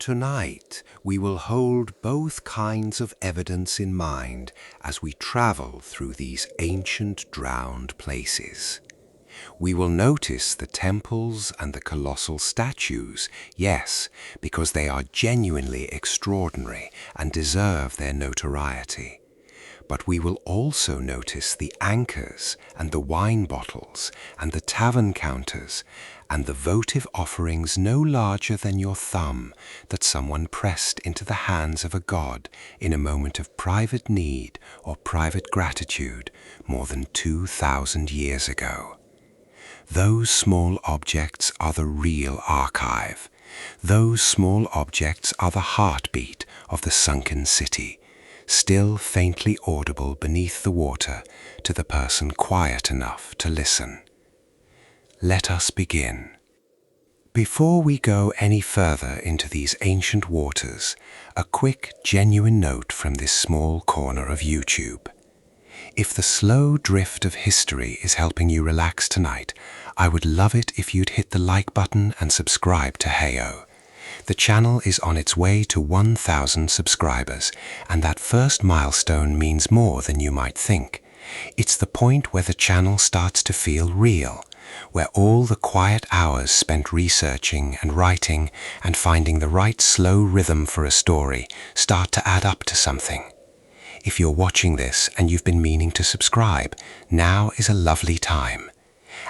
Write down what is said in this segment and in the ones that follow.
Tonight, we will hold both kinds of evidence in mind as we travel through these ancient drowned places. We will notice the temples and the colossal statues, yes, because they are genuinely extraordinary and deserve their notoriety. But we will also notice the anchors and the wine bottles and the tavern counters and the votive offerings no larger than your thumb that someone pressed into the hands of a god in a moment of private need or private gratitude more than 2,000 years ago. Those small objects are the real archive. Those small objects are the heartbeat of the sunken city, still faintly audible beneath the water to the person quiet enough to listen. Let us begin. Before we go any further into these ancient waters, a quick, genuine note from this small corner of YouTube. If the slow drift of history is helping you relax tonight, I would love it if you'd hit the like button and subscribe to Heyo. The channel is on its way to 1,000 subscribers, and that first milestone means more than you might think. It's the point where the channel starts to feel real, where all the quiet hours spent researching and writing and finding the right slow rhythm for a story start to add up to something. If you're watching this and you've been meaning to subscribe, now is a lovely time.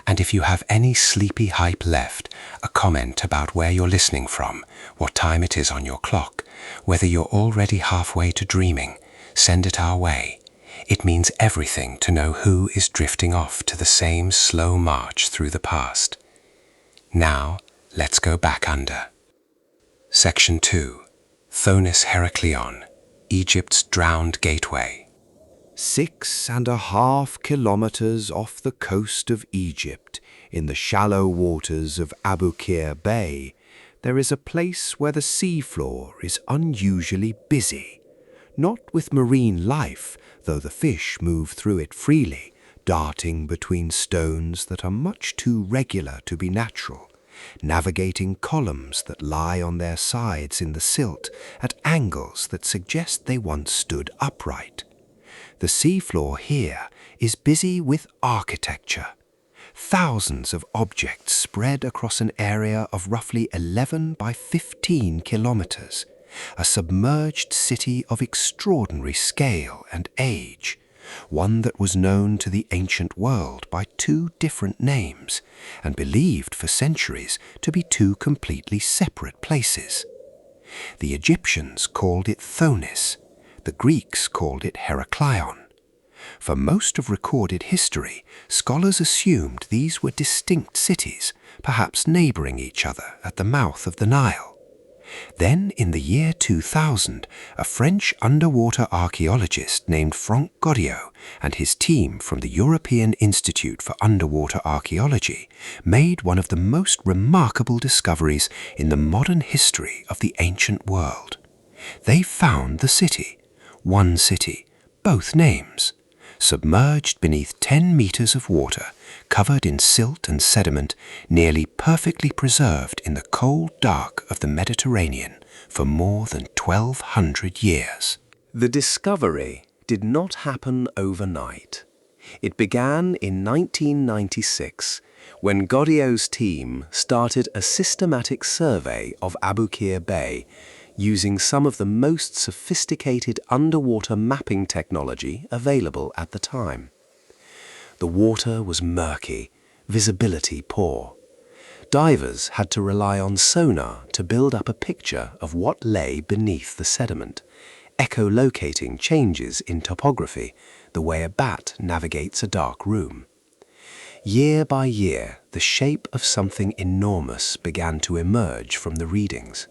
And if you have any sleepy hype left, a comment about where you're listening from, what time it is on your clock, whether you're already halfway to dreaming, send it our way. It means everything to know who is drifting off to the same slow march through the past. Now, let's go back under. Section 2. Thonis-Heracleion, Egypt's drowned gateway. 6.5 kilometers off the coast of Egypt, in the shallow waters of Abu Qir Bay, there is a place where the seafloor is unusually busy. Not with marine life, though the fish move through it freely, darting between stones that are much too regular to be natural, navigating columns that lie on their sides in the silt at angles that suggest they once stood upright. The seafloor here is busy with architecture. Thousands of objects spread across an area of roughly 11 by 15 kilometers, a submerged city of extraordinary scale and age, one that was known to the ancient world by two different names and believed for centuries to be two completely separate places. The Egyptians called it Thonis, the Greeks called it Heracleion. For most of recorded history, scholars assumed these were distinct cities, perhaps neighboring each other at the mouth of the Nile. Then, in the year 2000, a French underwater archaeologist named Franck Goddio and his team from the European Institute for Underwater Archaeology made one of the most remarkable discoveries in the modern history of the ancient world. They found the city, one city, both names, submerged beneath 10 meters of water, covered in silt and sediment, nearly perfectly preserved in the cold dark of the Mediterranean for more than 1,200 years. The discovery did not happen overnight. It began in 1996, when Goddio's team started a systematic survey of Abu Qir Bay, using some of the most sophisticated underwater mapping technology available at the time. The water was murky, visibility poor. Divers had to rely on sonar to build up a picture of what lay beneath the sediment, echolocating changes in topography, the way a bat navigates a dark room. Year by year, the shape of something enormous began to emerge from the readings.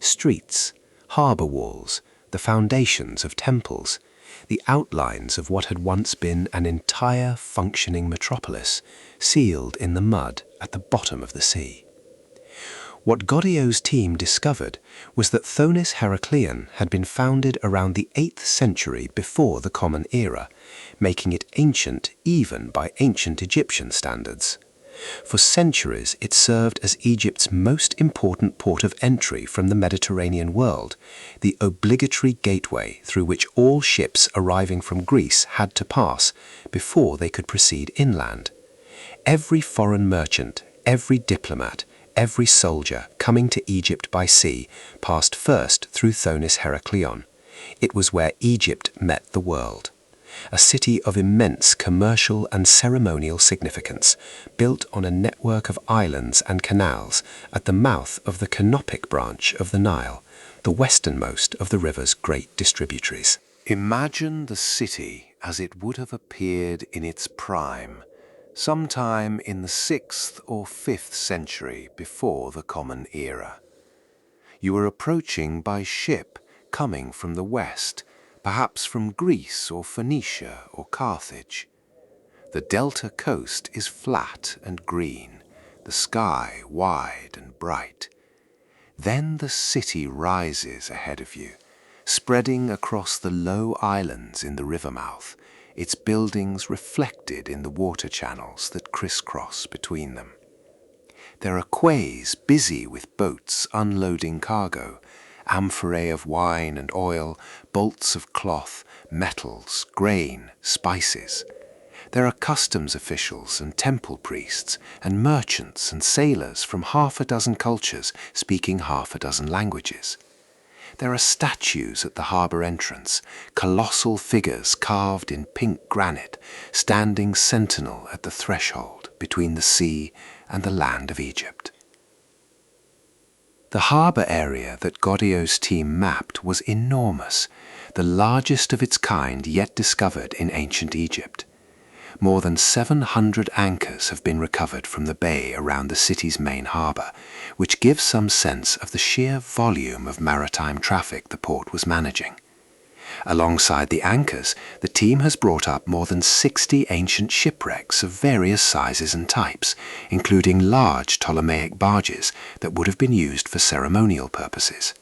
Streets, harbour walls, the foundations of temples, the outlines of what had once been an entire functioning metropolis, sealed in the mud at the bottom of the sea. What Goddio's team discovered was that Thonis-Heracleion had been founded around the 8th century before the Common Era, making it ancient even by ancient Egyptian standards. For centuries, it served as Egypt's most important port of entry from the Mediterranean world, the obligatory gateway through which all ships arriving from Greece had to pass before they could proceed inland. Every foreign merchant, every diplomat, every soldier coming to Egypt by sea passed first through Thonis-Heracleion. It was where Egypt met the world. A city of immense commercial and ceremonial significance, built on a network of islands and canals at the mouth of the Canopic branch of the Nile, the westernmost of the river's great distributaries. Imagine the city as it would have appeared in its prime, sometime in the 6th or 5th century before the Common Era. You were approaching by ship coming from the west, perhaps from Greece or Phoenicia or Carthage. The delta coast is flat and green, the sky wide and bright. Then the city rises ahead of you, spreading across the low islands in the river mouth, its buildings reflected in the water channels that crisscross between them. There are quays busy with boats unloading cargo, amphorae of wine and oil, bolts of cloth, metals, grain, spices. There are customs officials and temple priests and merchants and sailors from half a dozen cultures speaking half a dozen languages. There are statues at the harbour entrance, colossal figures carved in pink granite, standing sentinel at the threshold between the sea and the land of Egypt. The harbour area that Goddeau's team mapped was enormous, the largest of its kind yet discovered in ancient Egypt. More than 700 anchors have been recovered from the bay around the city's main harbour, which gives some sense of the sheer volume of maritime traffic the port was managing. Alongside the anchors, the team has brought up more than 60 ancient shipwrecks of various sizes and types, including large Ptolemaic barges that would have been used for ceremonial purposes.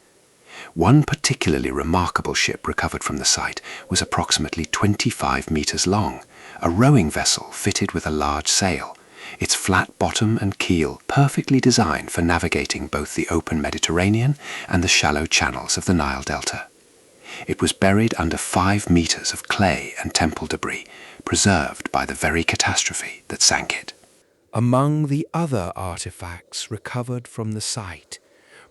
One particularly remarkable ship recovered from the site was approximately 25 meters long, a rowing vessel fitted with a large sail, its flat bottom and keel perfectly designed for navigating both the open Mediterranean and the shallow channels of the Nile Delta. It was buried under 5 meters of clay and temple debris, preserved by the very catastrophe that sank it. Among the other artifacts recovered from the site,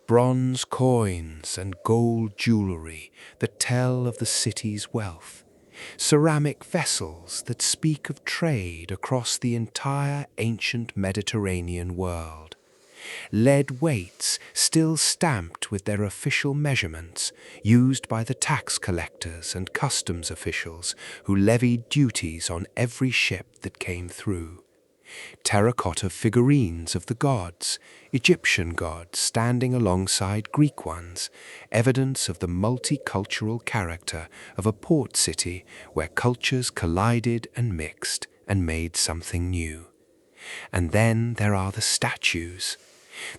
bronze coins and gold jewelry that tell of the city's wealth, ceramic vessels that speak of trade across the entire ancient Mediterranean world, lead weights still stamped with their official measurements used by the tax collectors and customs officials who levied duties on every ship that came through, terracotta figurines of the gods, Egyptian gods standing alongside Greek ones, evidence of the multicultural character of a port city where cultures collided and mixed and made something new. And then there are the statues.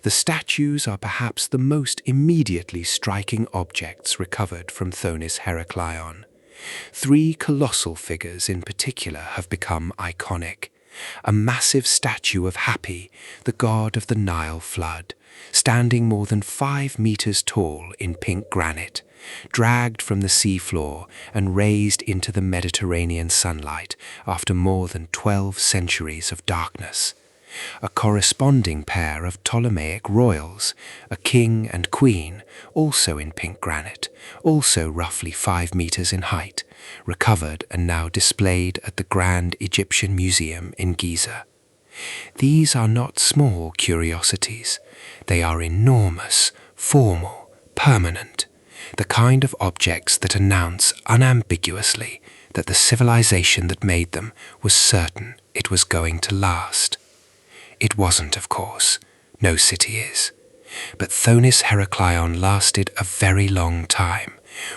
The statues are perhaps the most immediately striking objects recovered from Thonis-Heracleion. 3 colossal figures in particular have become iconic. A massive statue of Hapi, the god of the Nile flood, standing more than 5 meters tall in pink granite, dragged from the seafloor and raised into the Mediterranean sunlight after more than 12 centuries of darkness. A corresponding pair of Ptolemaic royals, a king and queen, also in pink granite, also roughly 5 meters in height, recovered and now displayed at the Grand Egyptian Museum in Giza. These are not small curiosities. They are enormous, formal, permanent, the kind of objects that announce unambiguously that the civilization that made them was certain it was going to last. It wasn't, of course. No city is. But Thonis-Heracleion lasted a very long time,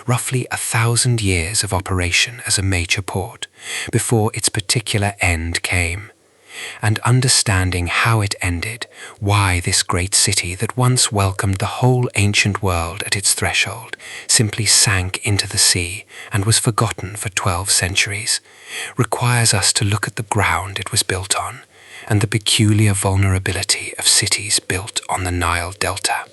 roughly 1,000 years of operation as a major port, before its particular end came. And understanding how it ended, why this great city that once welcomed the whole ancient world at its threshold simply sank into the sea and was forgotten for 12 centuries, requires us to look at the ground it was built on, and the peculiar vulnerability of cities built on the Nile Delta.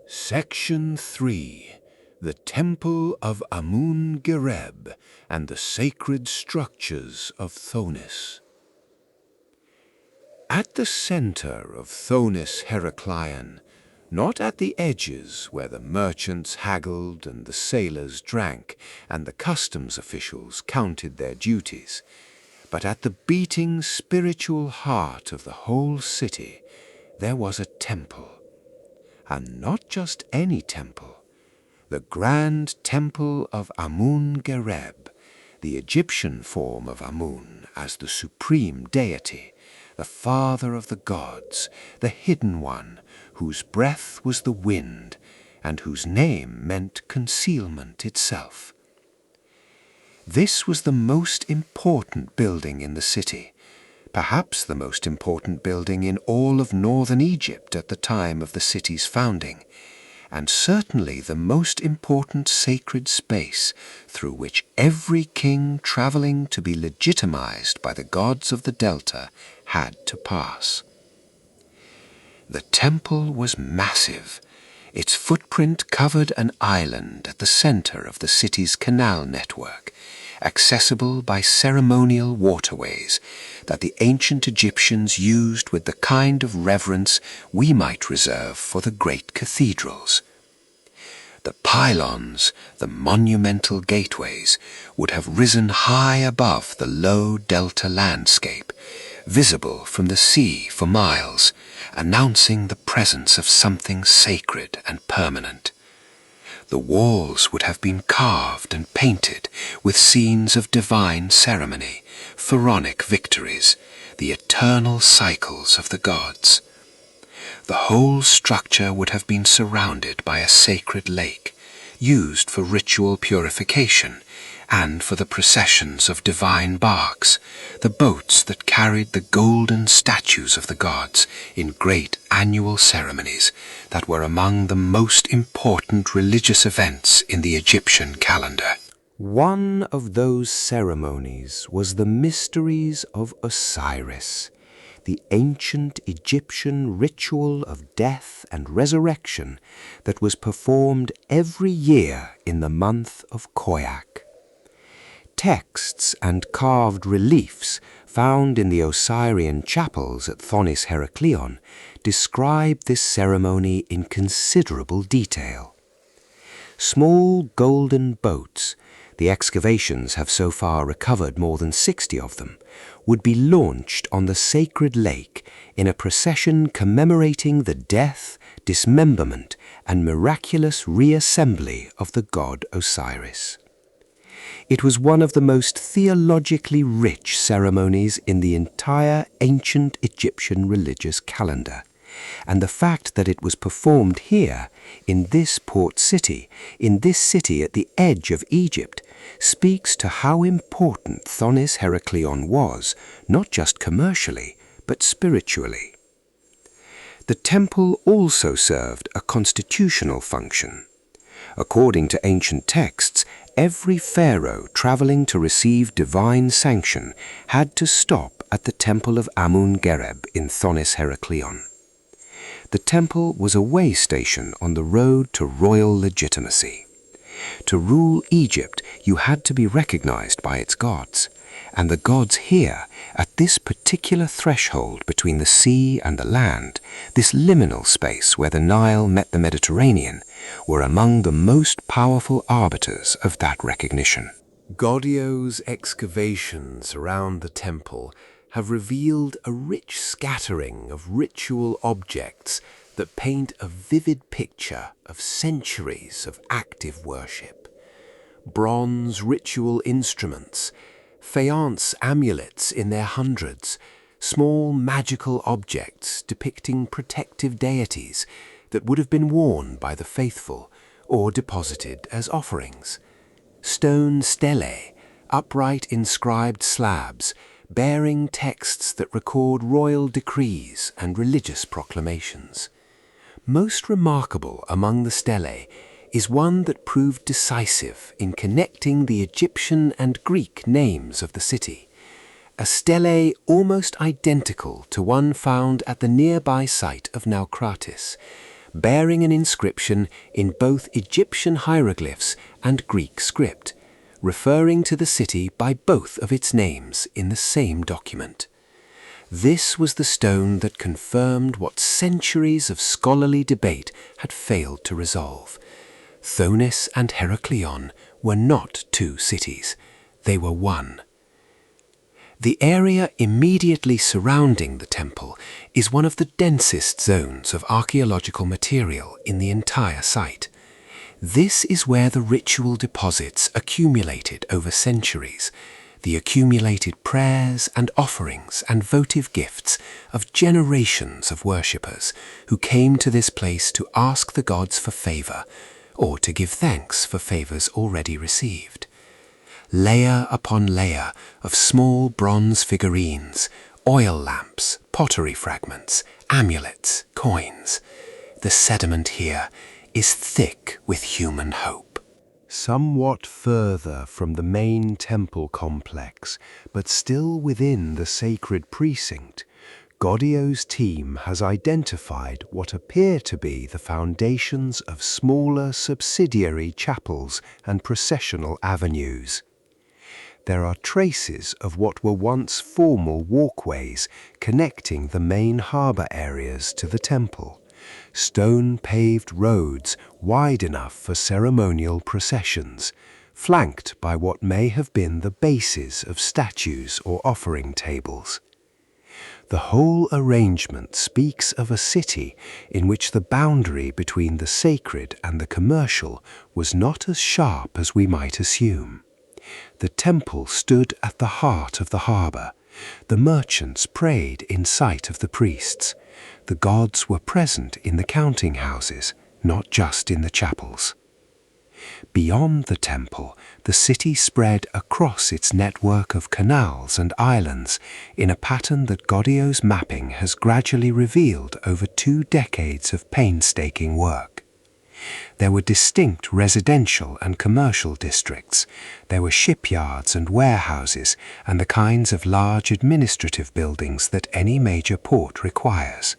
Section 3. The Temple of Amun-Gereb and the Sacred Structures of Thonis. At the center of Thonis-Heracleion, not at the edges where the merchants haggled and the sailors drank and the customs officials counted their duties, but at the beating spiritual heart of the whole city, there was a temple. And not just any temple, the grand temple of Amun-Gereb, the Egyptian form of Amun as the supreme deity, the father of the gods, the hidden one, whose breath was the wind, and whose name meant concealment itself. This was the most important building in the city, perhaps the most important building in all of northern Egypt at the time of the city's founding, and certainly the most important sacred space through which every king traveling to be legitimized by the gods of the Delta had to pass. The temple was massive. Its footprint covered an island at the center of the city's canal network, accessible by ceremonial waterways that the ancient Egyptians used with the kind of reverence we might reserve for the great cathedrals. The pylons, the monumental gateways, would have risen high above the low delta landscape, visible from the sea for miles, announcing the presence of something sacred and permanent. The walls would have been carved and painted with scenes of divine ceremony, pharaonic victories, the eternal cycles of the gods. The whole structure would have been surrounded by a sacred lake, used for ritual purification and for the processions of divine barks, the boats that carried the golden statues of the gods in great annual ceremonies that were among the most important religious events in the Egyptian calendar. One of those ceremonies was the mysteries of Osiris, the ancient Egyptian ritual of death and resurrection that was performed every year in the month of Khoiak. Texts and carved reliefs found in the Osirian chapels at Thonis-Heracleion describe this ceremony in considerable detail. Small golden boats, the excavations have so far recovered more than 60 of them, would be launched on the sacred lake in a procession commemorating the death, dismemberment, and miraculous reassembly of the god Osiris. It was one of the most theologically rich ceremonies in the entire ancient Egyptian religious calendar, and the fact that it was performed here, in this port city, in this city at the edge of Egypt, speaks to how important Thonis-Heracleion was, not just commercially, but spiritually. The temple also served a constitutional function. According to ancient texts, every pharaoh traveling to receive divine sanction had to stop at the temple of Amun-Gereb in Thonis-Heracleion. The temple was a way station on the road to royal legitimacy. To rule Egypt, you had to be recognized by its gods, and the gods here, at this particular threshold between the sea and the land, this liminal space where the Nile met the Mediterranean, were among the most powerful arbiters of that recognition. Godio's excavations around the temple have revealed a rich scattering of ritual objects that paint a vivid picture of centuries of active worship. Bronze ritual instruments, faience amulets in their hundreds, small magical objects depicting protective deities that would have been worn by the faithful or deposited as offerings. Stone stelae, upright inscribed slabs, bearing texts that record royal decrees and religious proclamations. Most remarkable among the stelae is one that proved decisive in connecting the Egyptian and Greek names of the city, a stele almost identical to one found at the nearby site of Naucratis, bearing an inscription in both Egyptian hieroglyphs and Greek script, referring to the city by both of its names in the same document. This was the stone that confirmed what centuries of scholarly debate had failed to resolve. Thonis and Heracleion were not two cities, they were one. The area immediately surrounding the temple is one of the densest zones of archaeological material in the entire site. This is where the ritual deposits accumulated over centuries, the accumulated prayers and offerings and votive gifts of generations of worshippers who came to this place to ask the gods for favor, or to give thanks for favors already received. Layer upon layer of small bronze figurines, oil lamps, pottery fragments, amulets, coins. The sediment here is thick with human hope. Somewhat further from the main temple complex, but still within the sacred precinct, Godio's team has identified what appear to be the foundations of smaller subsidiary chapels and processional avenues. There are traces of what were once formal walkways connecting the main harbour areas to the temple, stone-paved roads wide enough for ceremonial processions, flanked by what may have been the bases of statues or offering tables. The whole arrangement speaks of a city in which the boundary between the sacred and the commercial was not as sharp as we might assume. The temple stood at the heart of the harbour. The merchants prayed in sight of the priests. The gods were present in the counting houses, not just in the chapels. Beyond the temple, the city spread across its network of canals and islands in a pattern that Godio's mapping has gradually revealed over 2 decades of painstaking work. There were distinct residential and commercial districts. There were shipyards and warehouses and the kinds of large administrative buildings that any major port requires.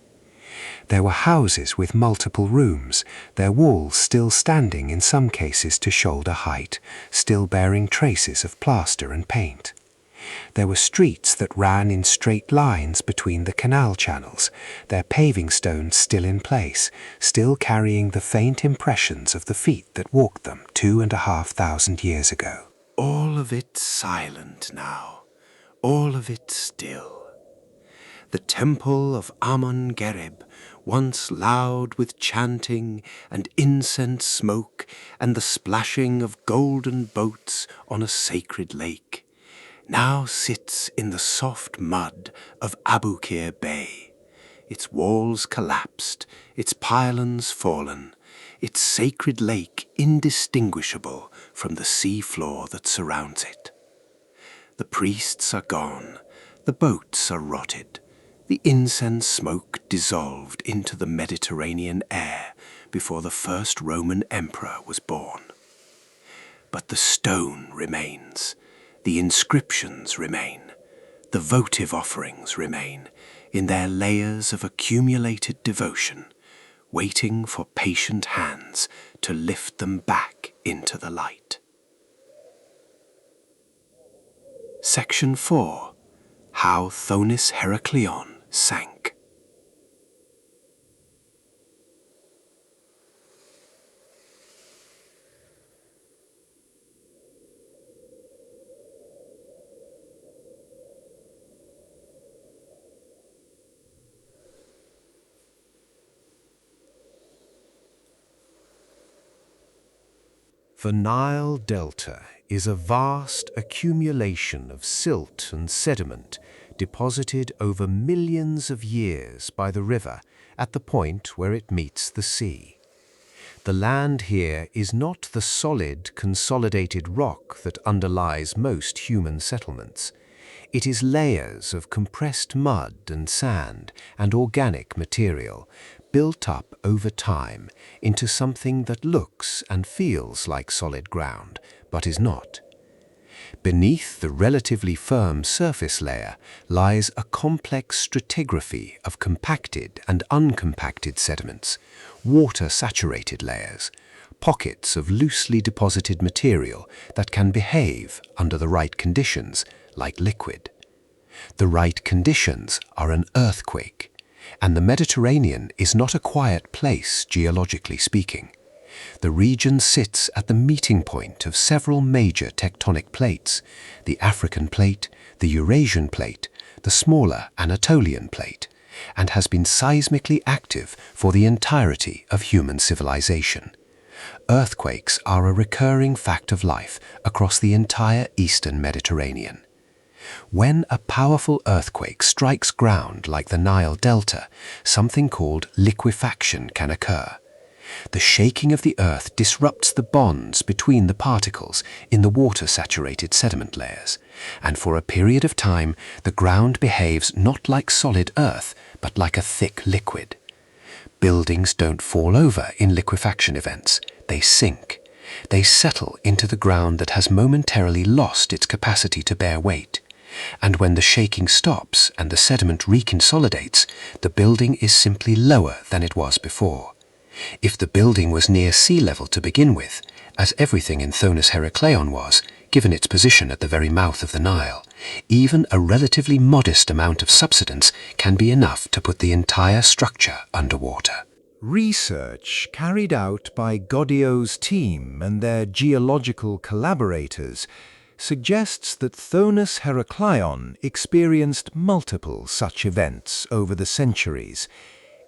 There were houses with multiple rooms, their walls still standing in some cases to shoulder height, still bearing traces of plaster and paint. There were streets that ran in straight lines between the canal channels, their paving stones still in place, still carrying the faint impressions of the feet that walked them 2,500 years ago. All of it silent now, all of it still. The temple of Amun-Gereb, once loud with chanting and incense smoke and the splashing of golden boats on a sacred lake, now sits in the soft mud of Abukir Bay, its walls collapsed, its pylons fallen, its sacred lake indistinguishable from the sea floor that surrounds it. The priests are gone, the boats are rotted, the incense smoke dissolved into the Mediterranean air before the first Roman emperor was born. But the stone remains, the inscriptions remain, the votive offerings remain in their layers of accumulated devotion, waiting for patient hands to lift them back into the light. Section 4. How Thonis-Heracleion sank. The Nile Delta is a vast accumulation of silt and sediment deposited over millions of years by the river at the point where it meets the sea. The land here is not the solid, consolidated rock that underlies most human settlements. It is layers of compressed mud and sand and organic material built up over time into something that looks and feels like solid ground, but is not. Beneath the relatively firm surface layer lies a complex stratigraphy of compacted and uncompacted sediments, water-saturated layers, pockets of loosely deposited material that can behave, under the right conditions, like liquid. The right conditions are an earthquake, and the Mediterranean is not a quiet place, geologically speaking. The region sits at the meeting point of several major tectonic plates: the African plate, the Eurasian plate, the smaller Anatolian plate, and has been seismically active for the entirety of human civilization. Earthquakes are a recurring fact of life across the entire eastern Mediterranean. When a powerful earthquake strikes ground like the Nile Delta, something called liquefaction can occur. The shaking of the earth disrupts the bonds between the particles in the water-saturated sediment layers, and for a period of time the ground behaves not like solid earth, but like a thick liquid. Buildings don't fall over in liquefaction events, they sink. They settle into the ground that has momentarily lost its capacity to bear weight. And when the shaking stops and the sediment reconsolidates, the building is simply lower than it was before. If the building was near sea level to begin with, as everything in Thonis-Heracleion was, given its position at the very mouth of the Nile, even a relatively modest amount of subsidence can be enough to put the entire structure underwater. Research carried out by Godio's team and their geological collaborators suggests that Thonis-Heracleion experienced multiple such events over the centuries,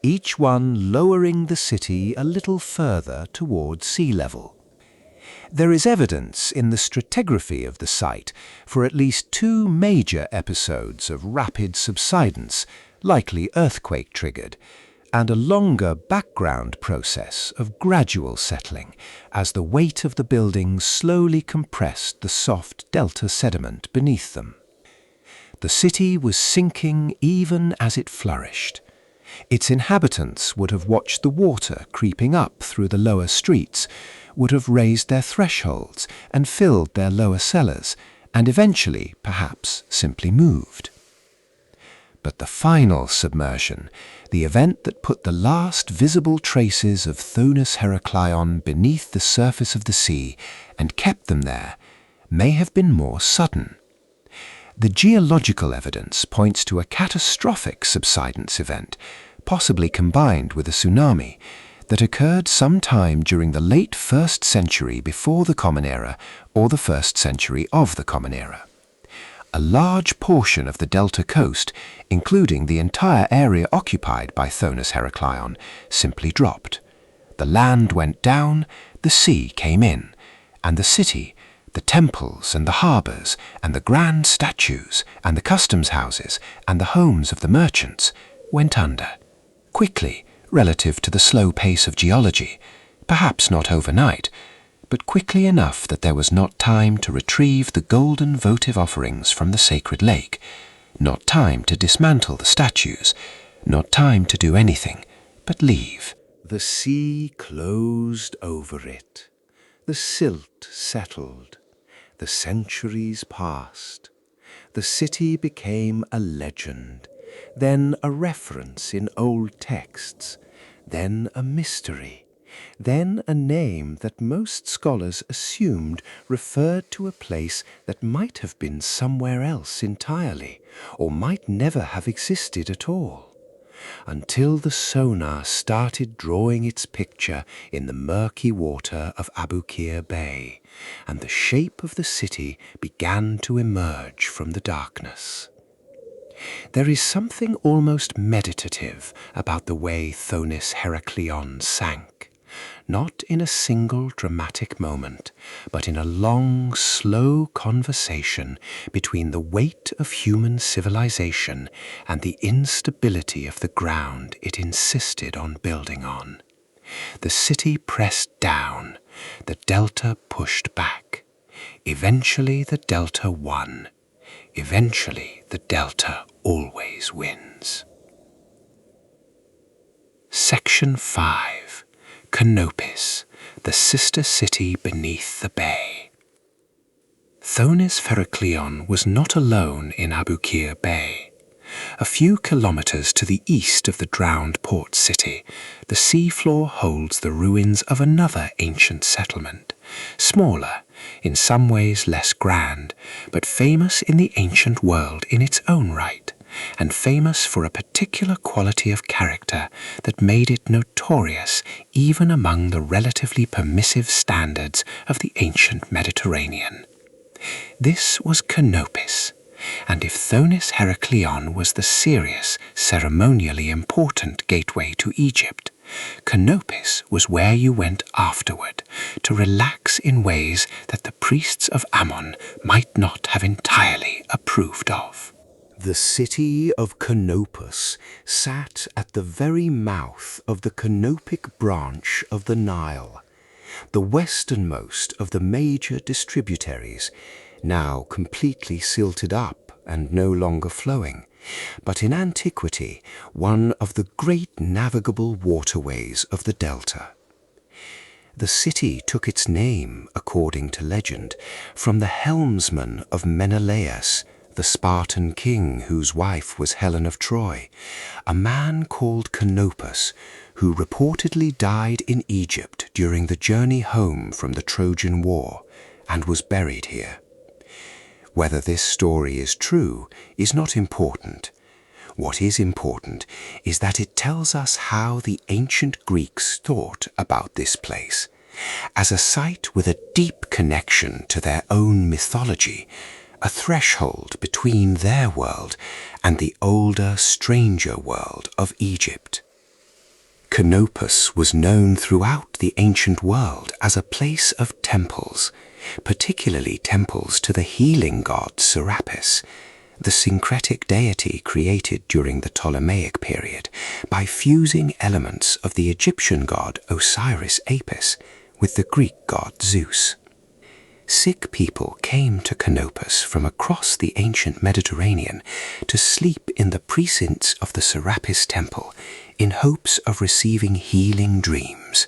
each one lowering the city a little further towards sea level. There is evidence in the stratigraphy of the site for at least 2 major episodes of rapid subsidence, likely earthquake-triggered, and a longer background process of gradual settling as the weight of the buildings slowly compressed the soft delta sediment beneath them. The city was sinking even as it flourished. Its inhabitants would have watched the water creeping up through the lower streets, would have raised their thresholds and filled their lower cellars, and eventually, perhaps, simply moved. But the final submersion, the event that put the last visible traces of Thonis-Heracleion beneath the surface of the sea and kept them there, may have been more sudden. The geological evidence points to a catastrophic subsidence event, possibly combined with a tsunami, that occurred sometime during the late 1st century before the Common Era or the 1st century of the Common Era. A large portion of the delta coast, including the entire area occupied by Thonis-Heracleion, simply dropped. The land went down, the sea came in, and the city, the temples and the harbours and the grand statues and the customs houses and the homes of the merchants went under, quickly relative to the slow pace of geology, perhaps not overnight, but quickly enough that there was not time to retrieve the golden votive offerings from the sacred lake, not time to dismantle the statues, not time to do anything but leave. The sea closed over it. The silt settled. The centuries passed. The city became a legend, then a reference in old texts, then a mystery, then a name that most scholars assumed referred to a place that might have been somewhere else entirely, or might never have existed at all, until the sonar started drawing its picture in the murky water of Aboukir Bay, and the shape of the city began to emerge from the darkness. There is something almost meditative about the way Thonis-Heracleion sank, not in a single dramatic moment, but in a long, slow conversation between the weight of human civilization and the instability of the ground it insisted on building on. The city pressed down, the delta pushed back. Eventually the delta won. Eventually the delta always wins. Section 5. Canopus, the sister city beneath the bay. Thonis-Heracleion was not alone in Abukir Bay. A few kilometers to the east of the drowned port city, the seafloor holds the ruins of another ancient settlement, smaller, in some ways less grand, but famous in the ancient world in its own right, and famous for a particular quality of character that made it notorious even among the relatively permissive standards of the ancient Mediterranean. This was Canopus, and if Thonis-Heracleion was the serious, ceremonially important gateway to Egypt, Canopus was where you went afterward to relax in ways that the priests of Ammon might not have entirely approved of. The city of Canopus sat at the very mouth of the Canopic branch of the Nile, the westernmost of the major distributaries, now completely silted up and no longer flowing, but in antiquity one of the great navigable waterways of the delta. The city took its name, according to legend, from the helmsman of Menelaus, the Spartan king whose wife was Helen of Troy, a man called Canopus, who reportedly died in Egypt during the journey home from the Trojan War and was buried here. Whether this story is true is not important. What is important is that it tells us how the ancient Greeks thought about this place, as a site with a deep connection to their own mythology, a threshold between their world and the older, stranger world of Egypt. Canopus was known throughout the ancient world as a place of temples, particularly temples to the healing god Serapis, the syncretic deity created during the Ptolemaic period by fusing elements of the Egyptian god Osiris Apis with the Greek god Zeus. Sick people came to Canopus from across the ancient Mediterranean to sleep in the precincts of the Serapis temple in hopes of receiving healing dreams,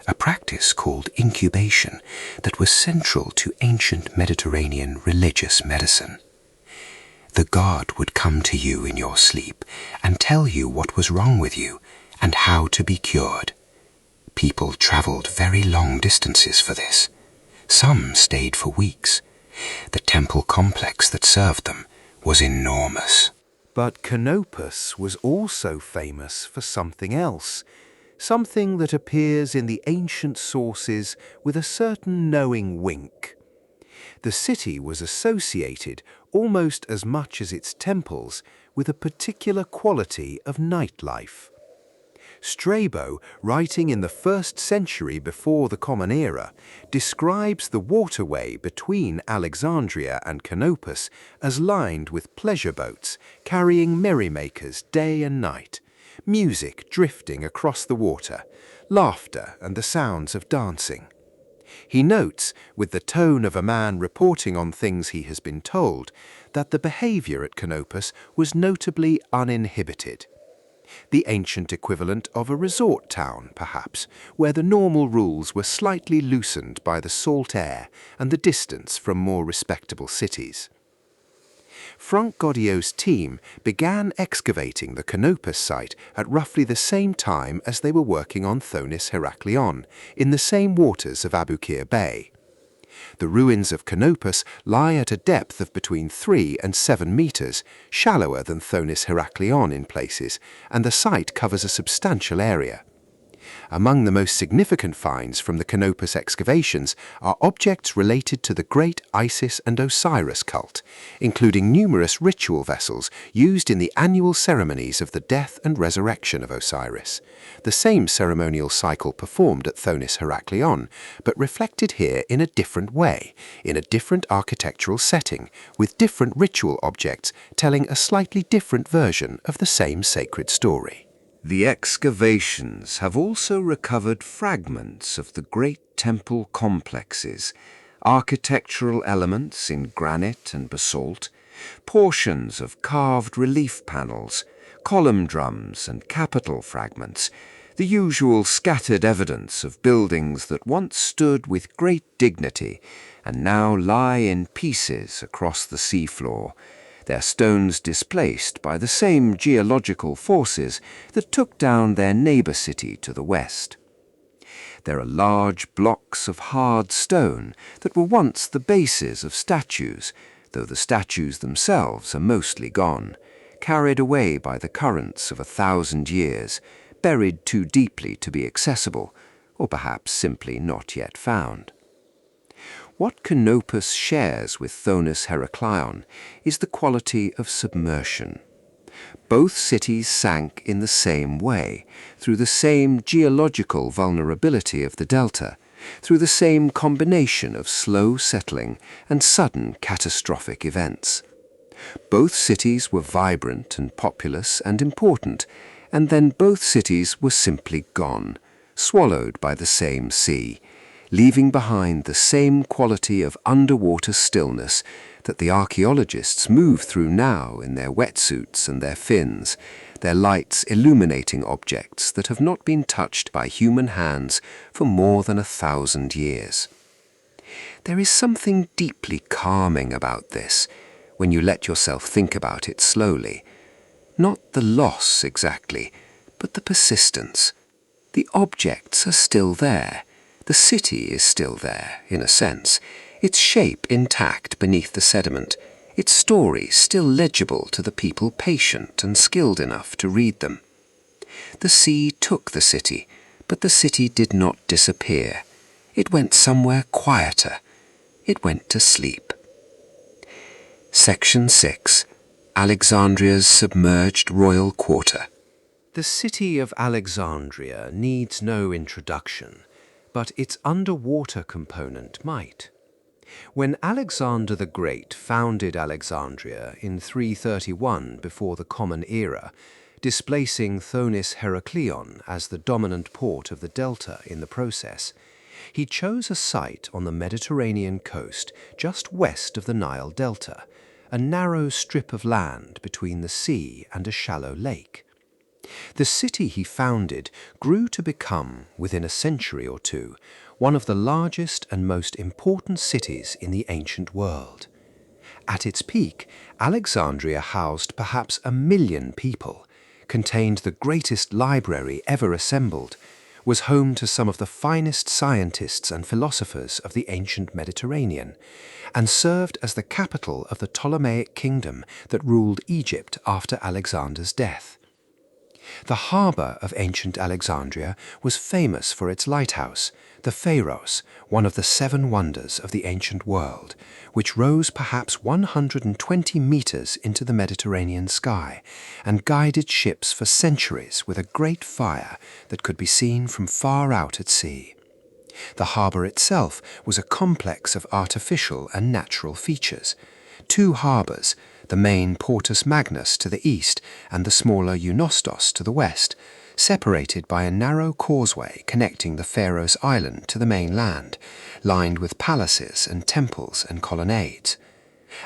a practice called incubation that was central to ancient Mediterranean religious medicine. The god would come to you in your sleep and tell you what was wrong with you and how to be cured. People traveled very long distances for this. Some stayed for weeks. The temple complex that served them was enormous. But Canopus was also famous for something else, something that appears in the ancient sources with a certain knowing wink. The city was associated, almost as much as its temples, with a particular quality of nightlife. Strabo, writing in the 1st century before the Common Era, describes the waterway between Alexandria and Canopus as lined with pleasure boats carrying merrymakers day and night, music drifting across the water, laughter and the sounds of dancing. He notes, with the tone of a man reporting on things he has been told, that the behavior at Canopus was notably uninhibited. The ancient equivalent of a resort town, perhaps, where the normal rules were slightly loosened by the salt air and the distance from more respectable cities. Franck Godillot's team began excavating the Canopus site at roughly the same time as they were working on Thonis-Heracleion, in the same waters of Abukir Bay. The ruins of Canopus lie at a depth of between 3 and 7 meters, shallower than Thonis-Heracleion in places, and the site covers a substantial area. Among the most significant finds from the Canopus excavations are objects related to the great Isis and Osiris cult, including numerous ritual vessels used in the annual ceremonies of the death and resurrection of Osiris, the same ceremonial cycle performed at Thonis-Heracleion, but reflected here in a different way, in a different architectural setting, with different ritual objects telling a slightly different version of the same sacred story. The excavations have also recovered fragments of the great temple complexes, architectural elements in granite and basalt, portions of carved relief panels, column drums and capital fragments, The usual scattered evidence of buildings that once stood with great dignity and now lie in pieces across the seafloor, their stones displaced by the same geological forces that took down their neighbor city to the west. There are large blocks of hard stone that were once the bases of statues, though the statues themselves are mostly gone, carried away by the currents of 1,000 years, buried too deeply to be accessible, or perhaps simply not yet found. What Canopus shares with Thonis-Heracleion is the quality of submersion. Both cities sank in the same way, through the same geological vulnerability of the delta, through the same combination of slow settling and sudden catastrophic events. Both cities were vibrant and populous and important, and then both cities were simply gone, swallowed by the same sea, leaving behind the same quality of underwater stillness that the archaeologists move through now in their wetsuits and their fins, their lights illuminating objects that have not been touched by human hands for more than 1,000 years. There is something deeply calming about this, when you let yourself think about it slowly. Not the loss exactly, but the persistence. The objects are still there. The city is still there, in a sense, its shape intact beneath the sediment, its story still legible to the people patient and skilled enough to read them. The sea took the city, but the city did not disappear. It went somewhere quieter. It went to sleep. Section 6. Alexandria's submerged royal quarter. The city of Alexandria needs no introduction, but its underwater component might. When Alexander the Great founded Alexandria in 331 before the Common Era, displacing Thonis-Heracleion as the dominant port of the delta in the process, he chose a site on the Mediterranean coast just west of the Nile Delta, a narrow strip of land between the sea and a shallow lake. The city he founded grew to become, within a century or two, one of the largest and most important cities in the ancient world. At its peak, Alexandria housed perhaps 1 million people, contained the greatest library ever assembled, was home to some of the finest scientists and philosophers of the ancient Mediterranean, and served as the capital of the Ptolemaic kingdom that ruled Egypt after Alexander's death. The harbour of ancient Alexandria was famous for its lighthouse, the Pharos, one of the 7 wonders of the ancient world, which rose perhaps 120 meters into the Mediterranean sky and guided ships for centuries with a great fire that could be seen from far out at sea. The harbour itself was a complex of artificial and natural features. 2 harbours, the main Portus Magnus to the east and the smaller Eunostos to the west, separated by a narrow causeway connecting the Pharos island to the mainland, lined with palaces and temples and colonnades.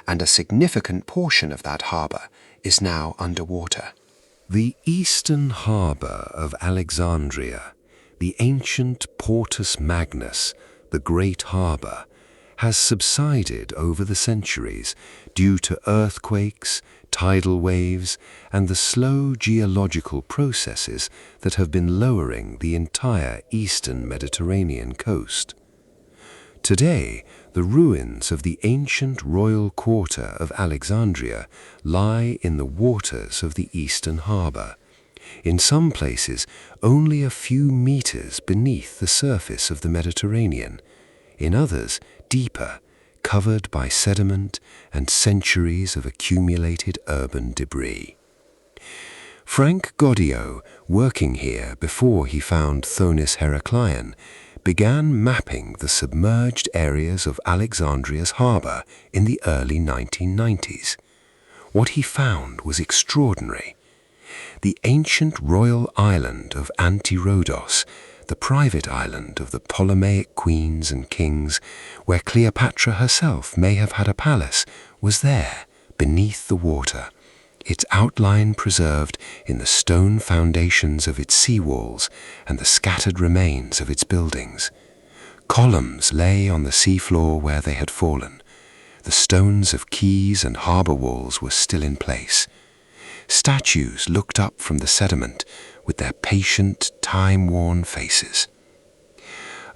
And a significant portion of that harbour is now underwater. The eastern harbour of Alexandria, the ancient Portus Magnus, the Great Harbour, has subsided over the centuries due to earthquakes, tidal waves, and the slow geological processes that have been lowering the entire eastern Mediterranean coast. Today, the ruins of the ancient royal quarter of Alexandria lie in the waters of the eastern harbour, in some places only a few meters beneath the surface of the Mediterranean, in others deeper, covered by sediment and centuries of accumulated urban debris. Frank Goddio, working here before he found Thonis-Heracleion, began mapping the submerged areas of Alexandria's harbour in the early 1990s. What he found was extraordinary. The ancient royal island of Antirodos, the private island of the Ptolemaic queens and kings, where Cleopatra herself may have had a palace, was there, beneath the water. its outline preserved in the stone foundations of its seawalls and the scattered remains of its buildings. Columns lay on the seafloor where they had fallen. The stones of quays and harbour walls were still in place. Statues looked up from the sediment with their patient, time-worn faces.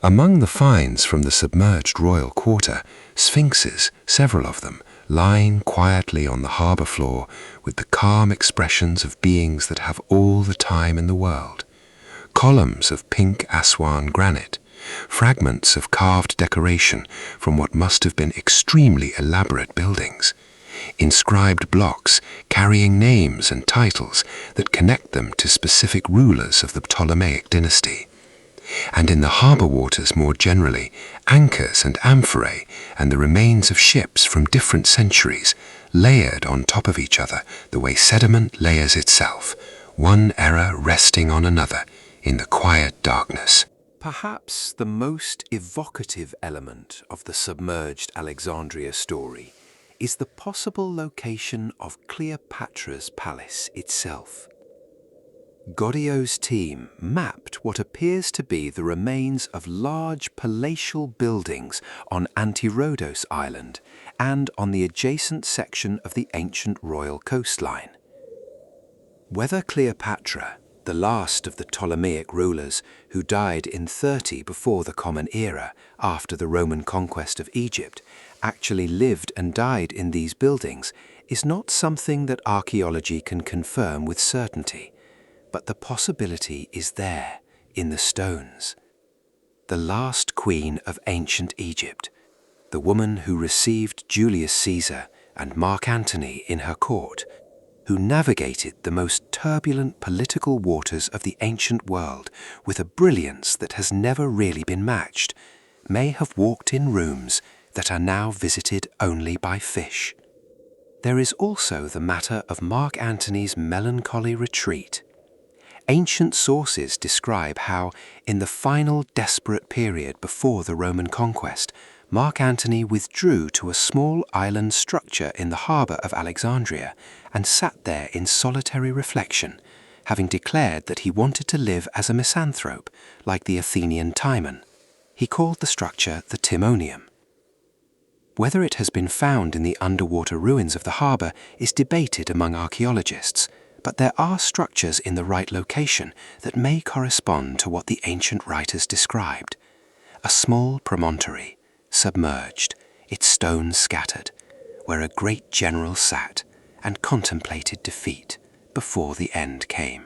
Among the finds from the submerged royal quarter, sphinxes, several of them, lying quietly on the harbour floor with the calm expressions of beings that have all the time in the world. Columns of pink Aswan granite, fragments of carved decoration from what must have been extremely elaborate buildings, inscribed blocks carrying names and titles that connect them to specific rulers of the Ptolemaic dynasty. And in the harbour waters more generally, anchors and amphorae and the remains of ships from different centuries, layered on top of each other the way sediment layers itself, one era resting on another in the quiet darkness. Perhaps the most evocative element of the submerged Alexandria story is the possible location of Cleopatra's palace itself. Goddeau's team mapped what appears to be the remains of large palatial buildings on Antirodos Island and on the adjacent section of the ancient royal coastline. Whether Cleopatra, the last of the Ptolemaic rulers who died in 30 before the Common Era after the Roman conquest of Egypt, actually lived and died in these buildings is not something that archaeology can confirm with certainty. But the possibility is there, in the stones. The last queen of ancient Egypt, the woman who received Julius Caesar and Mark Antony in her court, who navigated the most turbulent political waters of the ancient world with a brilliance that has never really been matched, may have walked in rooms that are now visited only by fish. There is also the matter of Mark Antony's melancholy retreat. Ancient sources describe how, in the final desperate period before the Roman conquest, Mark Antony withdrew to a small island structure in the harbour of Alexandria and sat there in solitary reflection, having declared that he wanted to live as a misanthrope, like the Athenian Timon. He called the structure the Timonium. Whether it has been found in the underwater ruins of the harbour is debated among archaeologists, but there are structures in the right location that may correspond to what the ancient writers described. A small promontory, submerged, its stones scattered, where a great general sat and contemplated defeat before the end came.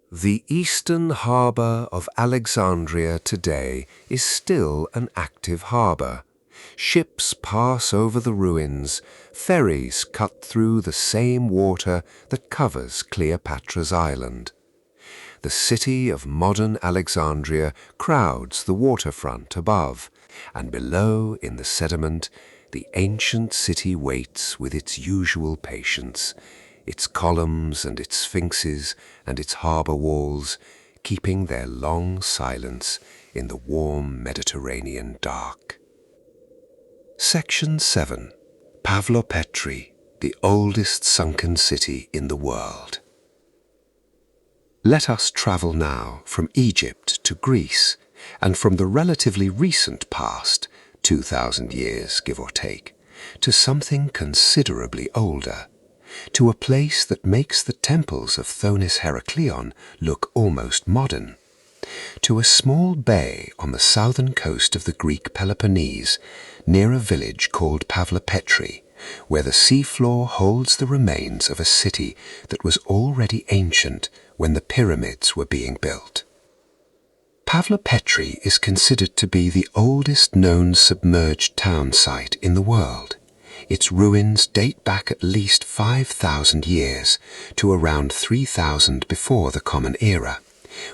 The eastern harbour of Alexandria today is still an active harbour. Ships pass over the ruins, ferries cut through the same water that covers Cleopatra's Island. The city of modern Alexandria crowds the waterfront above, and below in the sediment, the ancient city waits with its usual patience, its columns and its sphinxes and its harbour walls, keeping their long silence in the warm Mediterranean dark. Section 7. Pavlopetri, the oldest sunken city in the world. Let us travel now from Egypt to Greece, and from the relatively recent past, 2,000 years give or take, to something considerably older, to a place that makes the temples of Thonis-Heracleion look almost modern, to a small bay on the southern coast of the Greek Peloponnese, near a village called Pavlopetri, where the seafloor holds the remains of a city that was already ancient when the pyramids were being built. Pavlopetri is considered to be the oldest known submerged town site in the world. Its ruins date back at least 5,000 years, to around 3,000 before the Common Era,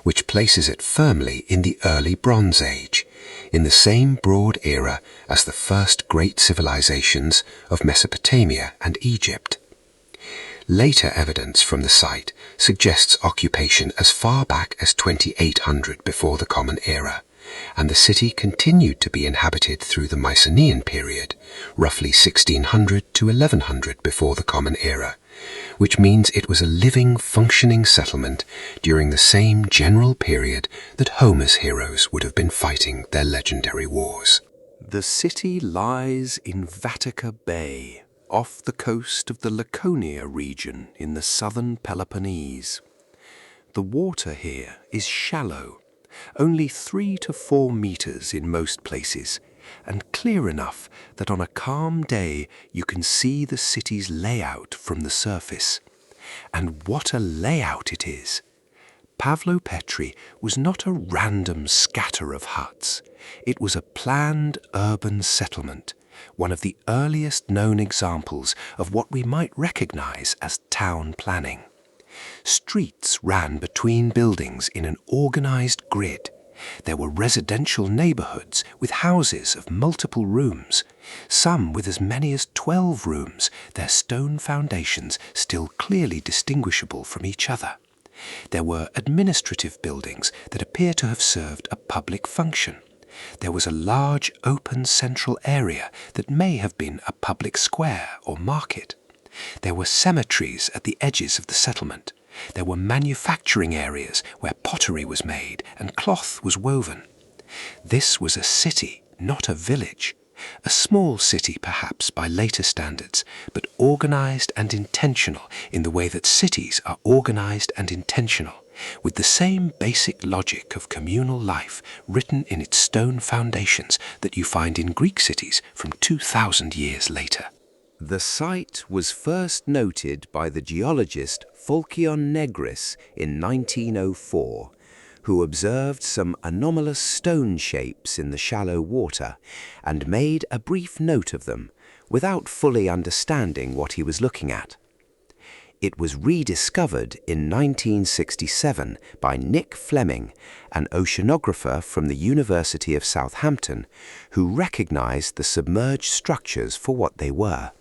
which places it firmly in the early Bronze Age, in the same broad era as the first great civilizations of Mesopotamia and Egypt. Later evidence from the site suggests occupation as far back as 2800 before the Common Era, and the city continued to be inhabited through the Mycenaean period, roughly 1600 to 1100 before the Common Era, which means it was a living, functioning settlement during the same general period that Homer's heroes would have been fighting their legendary wars. The city lies in Vatica Bay, off the coast of the Laconia region in the southern Peloponnese. The water here is shallow, only 3 to 4 meters in most places, and clear enough that on a calm day you can see the city's layout from the surface. And what a layout it is! Pavlopetri was not a random scatter of huts. It was a planned urban settlement, one of the earliest known examples of what we might recognize as town planning. Streets ran between buildings in an organized grid. There were residential neighborhoods with houses of multiple rooms, some with as many as 12 rooms, their stone foundations still clearly distinguishable from each other. There were administrative buildings that appear to have served a public function. There was a large open central area that may have been a public square or market. There were cemeteries at the edges of the settlement. There were manufacturing areas where pottery was made and cloth was woven. This was a city, not a village. A small city, perhaps, by later standards, but organized and intentional in the way that cities are organized and intentional, with the same basic logic of communal life written in its stone foundations that you find in Greek cities from 2,000 years later. The site was first noted by the geologist Phocion Negris in 1904, who observed some anomalous stone shapes in the shallow water and made a brief note of them without fully understanding what he was looking at. It was rediscovered in 1967 by Nick Fleming, an oceanographer from the University of Southampton, who recognized the submerged structures for what they were.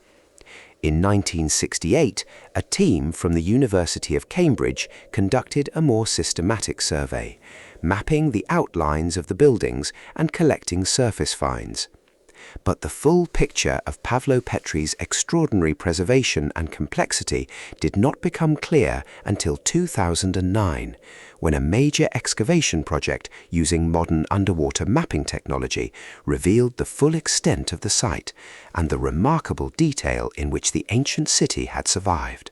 In 1968, a team from the University of Cambridge conducted a more systematic survey, mapping the outlines of the buildings and collecting surface finds. But the full picture of Pavlopetri's extraordinary preservation and complexity did not become clear until 2009, when a major excavation project using modern underwater mapping technology revealed the full extent of the site and the remarkable detail in which the ancient city had survived.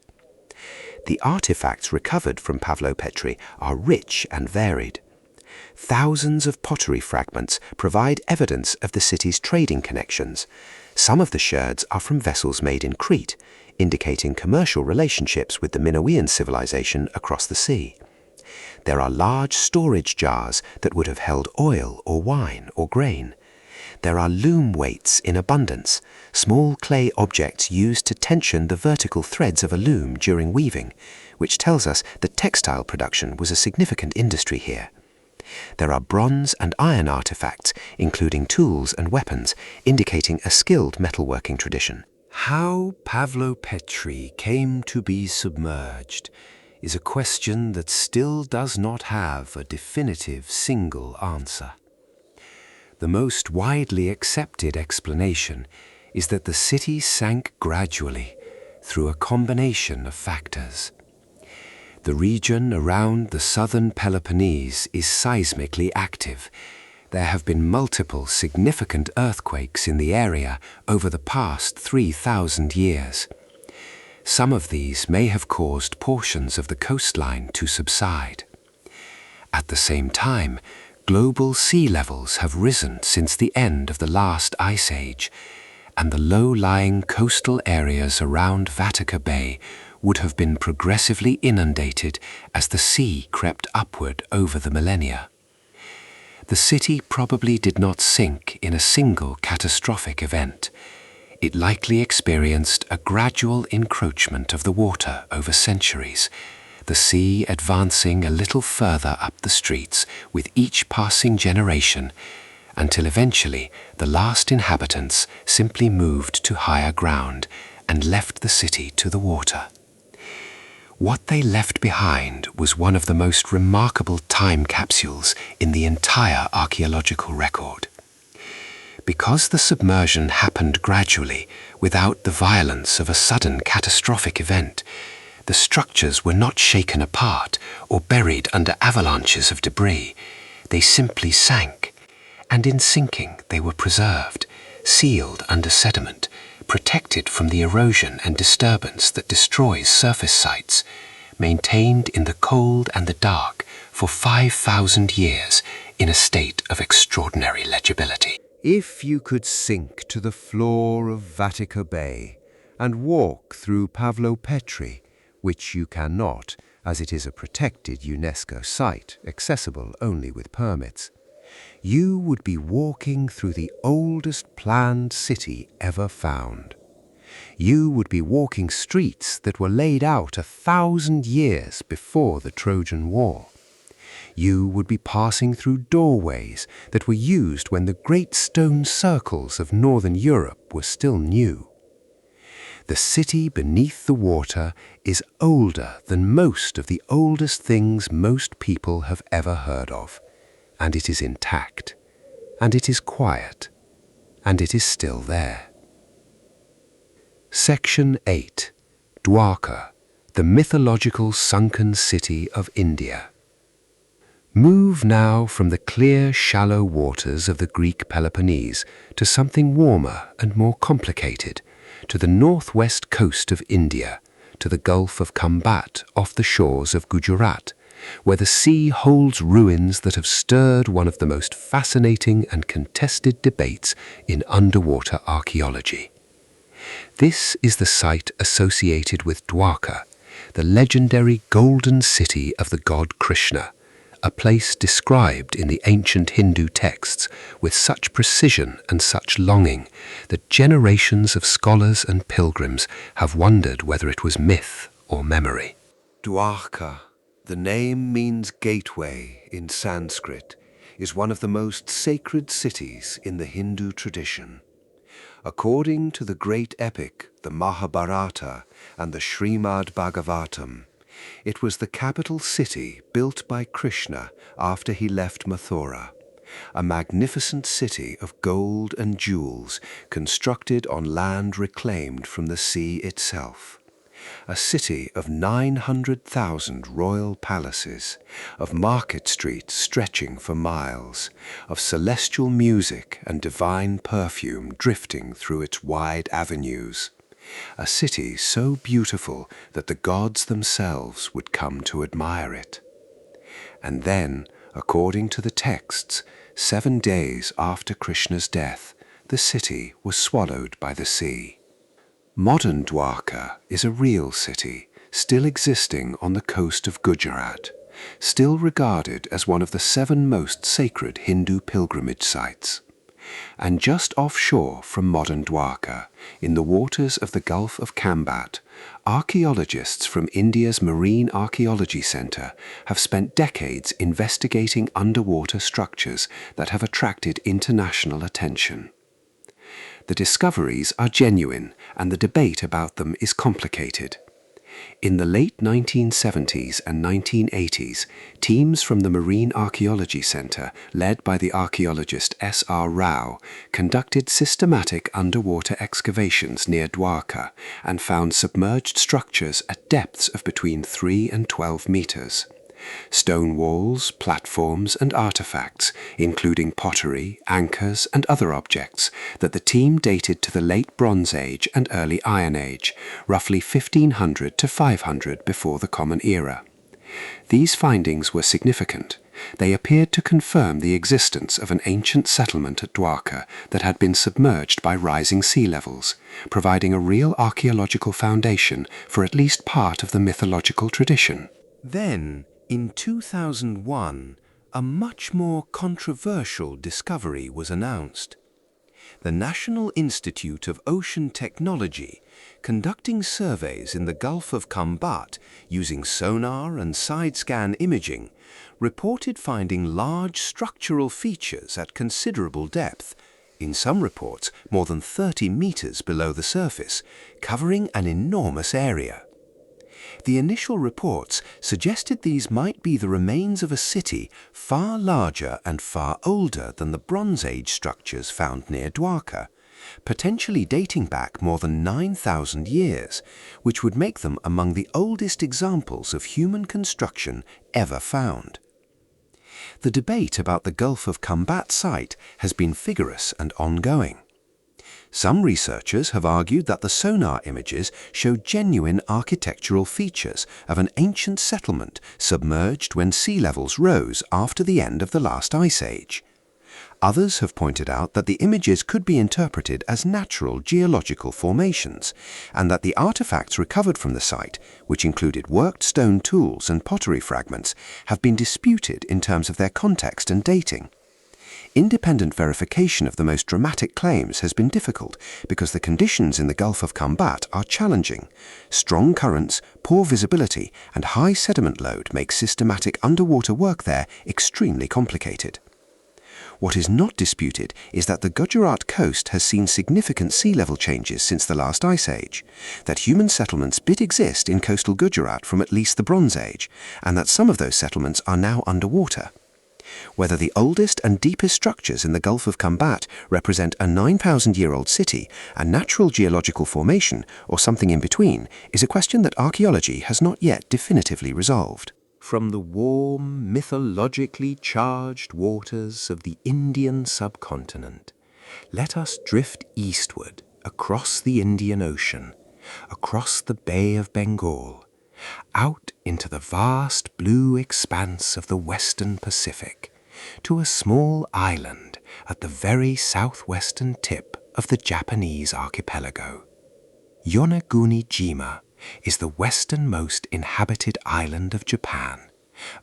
The artifacts recovered from Pavlopetri are rich and varied. Thousands of pottery fragments provide evidence of the city's trading connections. Some of the sherds are from vessels made in Crete, indicating commercial relationships with the Minoan civilization across the sea. There are large storage jars that would have held oil or wine or grain. There are loom weights in abundance, small clay objects used to tension the vertical threads of a loom during weaving, which tells us that textile production was a significant industry here. There are bronze and iron artifacts, including tools and weapons, indicating a skilled metalworking tradition. How Pavlopetri came to be submerged is a question that still does not have a definitive single answer. The most widely accepted explanation is that the city sank gradually through a combination of factors. The region around the southern Peloponnese is seismically active. There have been multiple significant earthquakes in the area over the past 3,000 years. Some of these may have caused portions of the coastline to subside. At the same time, global sea levels have risen since the end of the last ice age, and the low-lying coastal areas around Vatica Bay would have been progressively inundated as the sea crept upward over the millennia. The city probably did not sink in a single catastrophic event. It likely experienced a gradual encroachment of the water over centuries, the sea advancing a little further up the streets with each passing generation, until eventually the last inhabitants simply moved to higher ground and left the city to the water. What they left behind was one of the most remarkable time capsules in the entire archaeological record. Because the submersion happened gradually, without the violence of a sudden catastrophic event, the structures were not shaken apart or buried under avalanches of debris. They simply sank, and in sinking they were preserved, sealed under sediment, protected from the erosion and disturbance that destroys surface sites, maintained in the cold and the dark for 5,000 years in a state of extraordinary legibility. If you could sink to the floor of Vatica Bay and walk through Pavlopetri, which you cannot, as it is a protected UNESCO site, accessible only with permits, you would be walking through the oldest planned city ever found. You would be walking streets that were laid out 1,000 years before the Trojan War. You would be passing through doorways that were used when the great stone circles of northern Europe were still new. The city beneath the water is older than most of the oldest things most people have ever heard of, and it is intact, and it is quiet, and it is still there. Section 8. Dwarka, the mythological sunken city of India. Move now from the clear, shallow waters of the Greek Peloponnese to something warmer and more complicated, to the northwest coast of India, to the Gulf of Kambat off the shores of Gujarat, where the sea holds ruins that have stirred one of the most fascinating and contested debates in underwater archaeology. This is the site associated with Dwarka, the legendary golden city of the god Krishna, a place described in the ancient Hindu texts with such precision and such longing that generations of scholars and pilgrims have wondered whether it was myth or memory. Dwarka, the name means gateway in Sanskrit, is one of the most sacred cities in the Hindu tradition. According to the great epic, the Mahabharata and the Srimad Bhagavatam, it was the capital city built by Krishna after he left Mathura, a magnificent city of gold and jewels constructed on land reclaimed from the sea itself. A city of 900,000 royal palaces, of market streets stretching for miles, of celestial music and divine perfume drifting through its wide avenues. A city so beautiful that the gods themselves would come to admire it. And then, according to the texts, 7 days after Krishna's death, the city was swallowed by the sea. Modern Dwarka is a real city, still existing on the coast of Gujarat, still regarded as one of the 7 most sacred Hindu pilgrimage sites. And just offshore from modern Dwarka, in the waters of the Gulf of Kambat, archaeologists from India's Marine Archaeology Centre have spent decades investigating underwater structures that have attracted international attention. The discoveries are genuine, and the debate about them is complicated. In the late 1970s and 1980s, teams from the Marine Archaeology Centre, led by the archaeologist S.R. Rao, conducted systematic underwater excavations near Dwarka and found submerged structures at depths of between 3 and 12 meters. Stone walls, platforms and artifacts, including pottery, anchors and other objects that the team dated to the late Bronze Age and early Iron Age, roughly 1500 to 500 before the Common Era. These findings were significant. They appeared to confirm the existence of an ancient settlement at Dwarka that had been submerged by rising sea levels, providing a real archaeological foundation for at least part of the mythological tradition. Then, in 2001, a much more controversial discovery was announced. The National Institute of Ocean Technology, conducting surveys in the Gulf of Kambat using sonar and side-scan imaging, reported finding large structural features at considerable depth, in some reports more than 30 meters below the surface, covering an enormous area. The initial reports suggested these might be the remains of a city far larger and far older than the Bronze Age structures found near Dwarka, potentially dating back more than 9,000 years, which would make them among the oldest examples of human construction ever found. The debate about the Gulf of Cumbat site has been vigorous and ongoing. Some researchers have argued that the sonar images show genuine architectural features of an ancient settlement submerged when sea levels rose after the end of the last ice age. Others have pointed out that the images could be interpreted as natural geological formations, and that the artifacts recovered from the site, which included worked stone tools and pottery fragments, have been disputed in terms of their context and dating. Independent verification of the most dramatic claims has been difficult because the conditions in the Gulf of Cumbat are challenging. Strong currents, poor visibility, and high sediment load make systematic underwater work there extremely complicated. What is not disputed is that the Gujarat coast has seen significant sea level changes since the last ice age, that human settlements did exist in coastal Gujarat from at least the Bronze Age, and that some of those settlements are now underwater. Whether the oldest and deepest structures in the Gulf of Cumbat represent a 9,000-year-old city, a natural geological formation, or something in between, is a question that archaeology has not yet definitively resolved. From the warm, mythologically charged waters of the Indian subcontinent, let us drift eastward across the Indian Ocean, across the Bay of Bengal, out into the vast blue expanse of the Western Pacific, to a small island at the very southwestern tip of the Japanese archipelago. Yonaguni-jima is the westernmost inhabited island of Japan,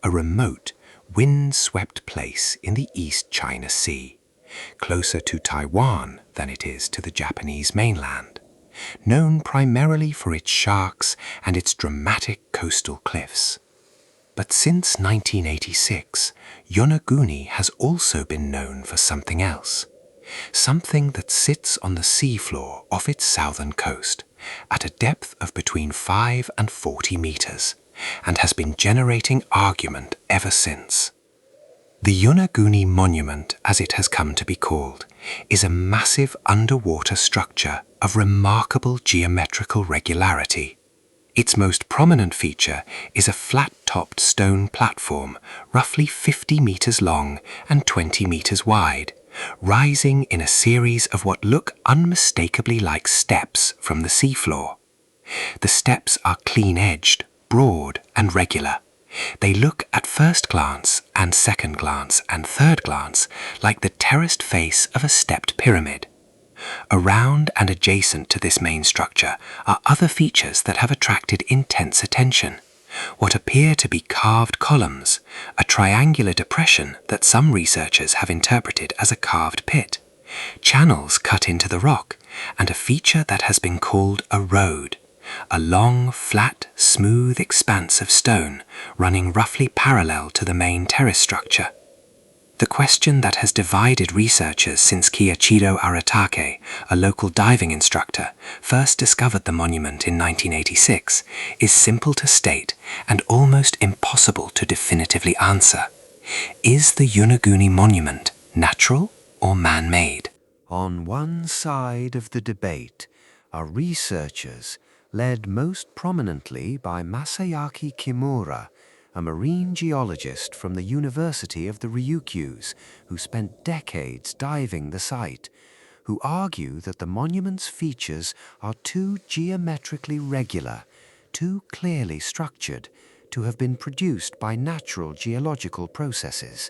a remote, wind-swept place in the East China Sea, closer to Taiwan than it is to the Japanese mainland, known primarily for its sharks and its dramatic coastal cliffs. But since 1986, Yonaguni has also been known for something else, something that sits on the seafloor off its southern coast, at a depth of between 5 and 40 meters, and has been generating argument ever since. The Yonaguni Monument, as it has come to be called, is a massive underwater structure of remarkable geometrical regularity. Its most prominent feature is a flat-topped stone platform, roughly 50 meters long and 20 meters wide, rising in a series of what look unmistakably like steps from the seafloor. The steps are clean-edged, broad, and regular. They look at first glance and second glance and third glance like the terraced face of a stepped pyramid. Around and adjacent to this main structure are other features that have attracted intense attention. What appear to be carved columns, a triangular depression that some researchers have interpreted as a carved pit, channels cut into the rock, and a feature that has been called a road, a long, flat, smooth expanse of stone running roughly parallel to the main terrace structure. The question that has divided researchers since Kiichiro Aratake, a local diving instructor, first discovered the monument in 1986, is simple to state and almost impossible to definitively answer. Is the Yonaguni Monument natural or man-made? On one side of the debate are researchers led most prominently by Masayaki Kimura, a marine geologist from the University of the Ryukyus who spent decades diving the site, who argue that the monument's features are too geometrically regular, too clearly structured, to have been produced by natural geological processes.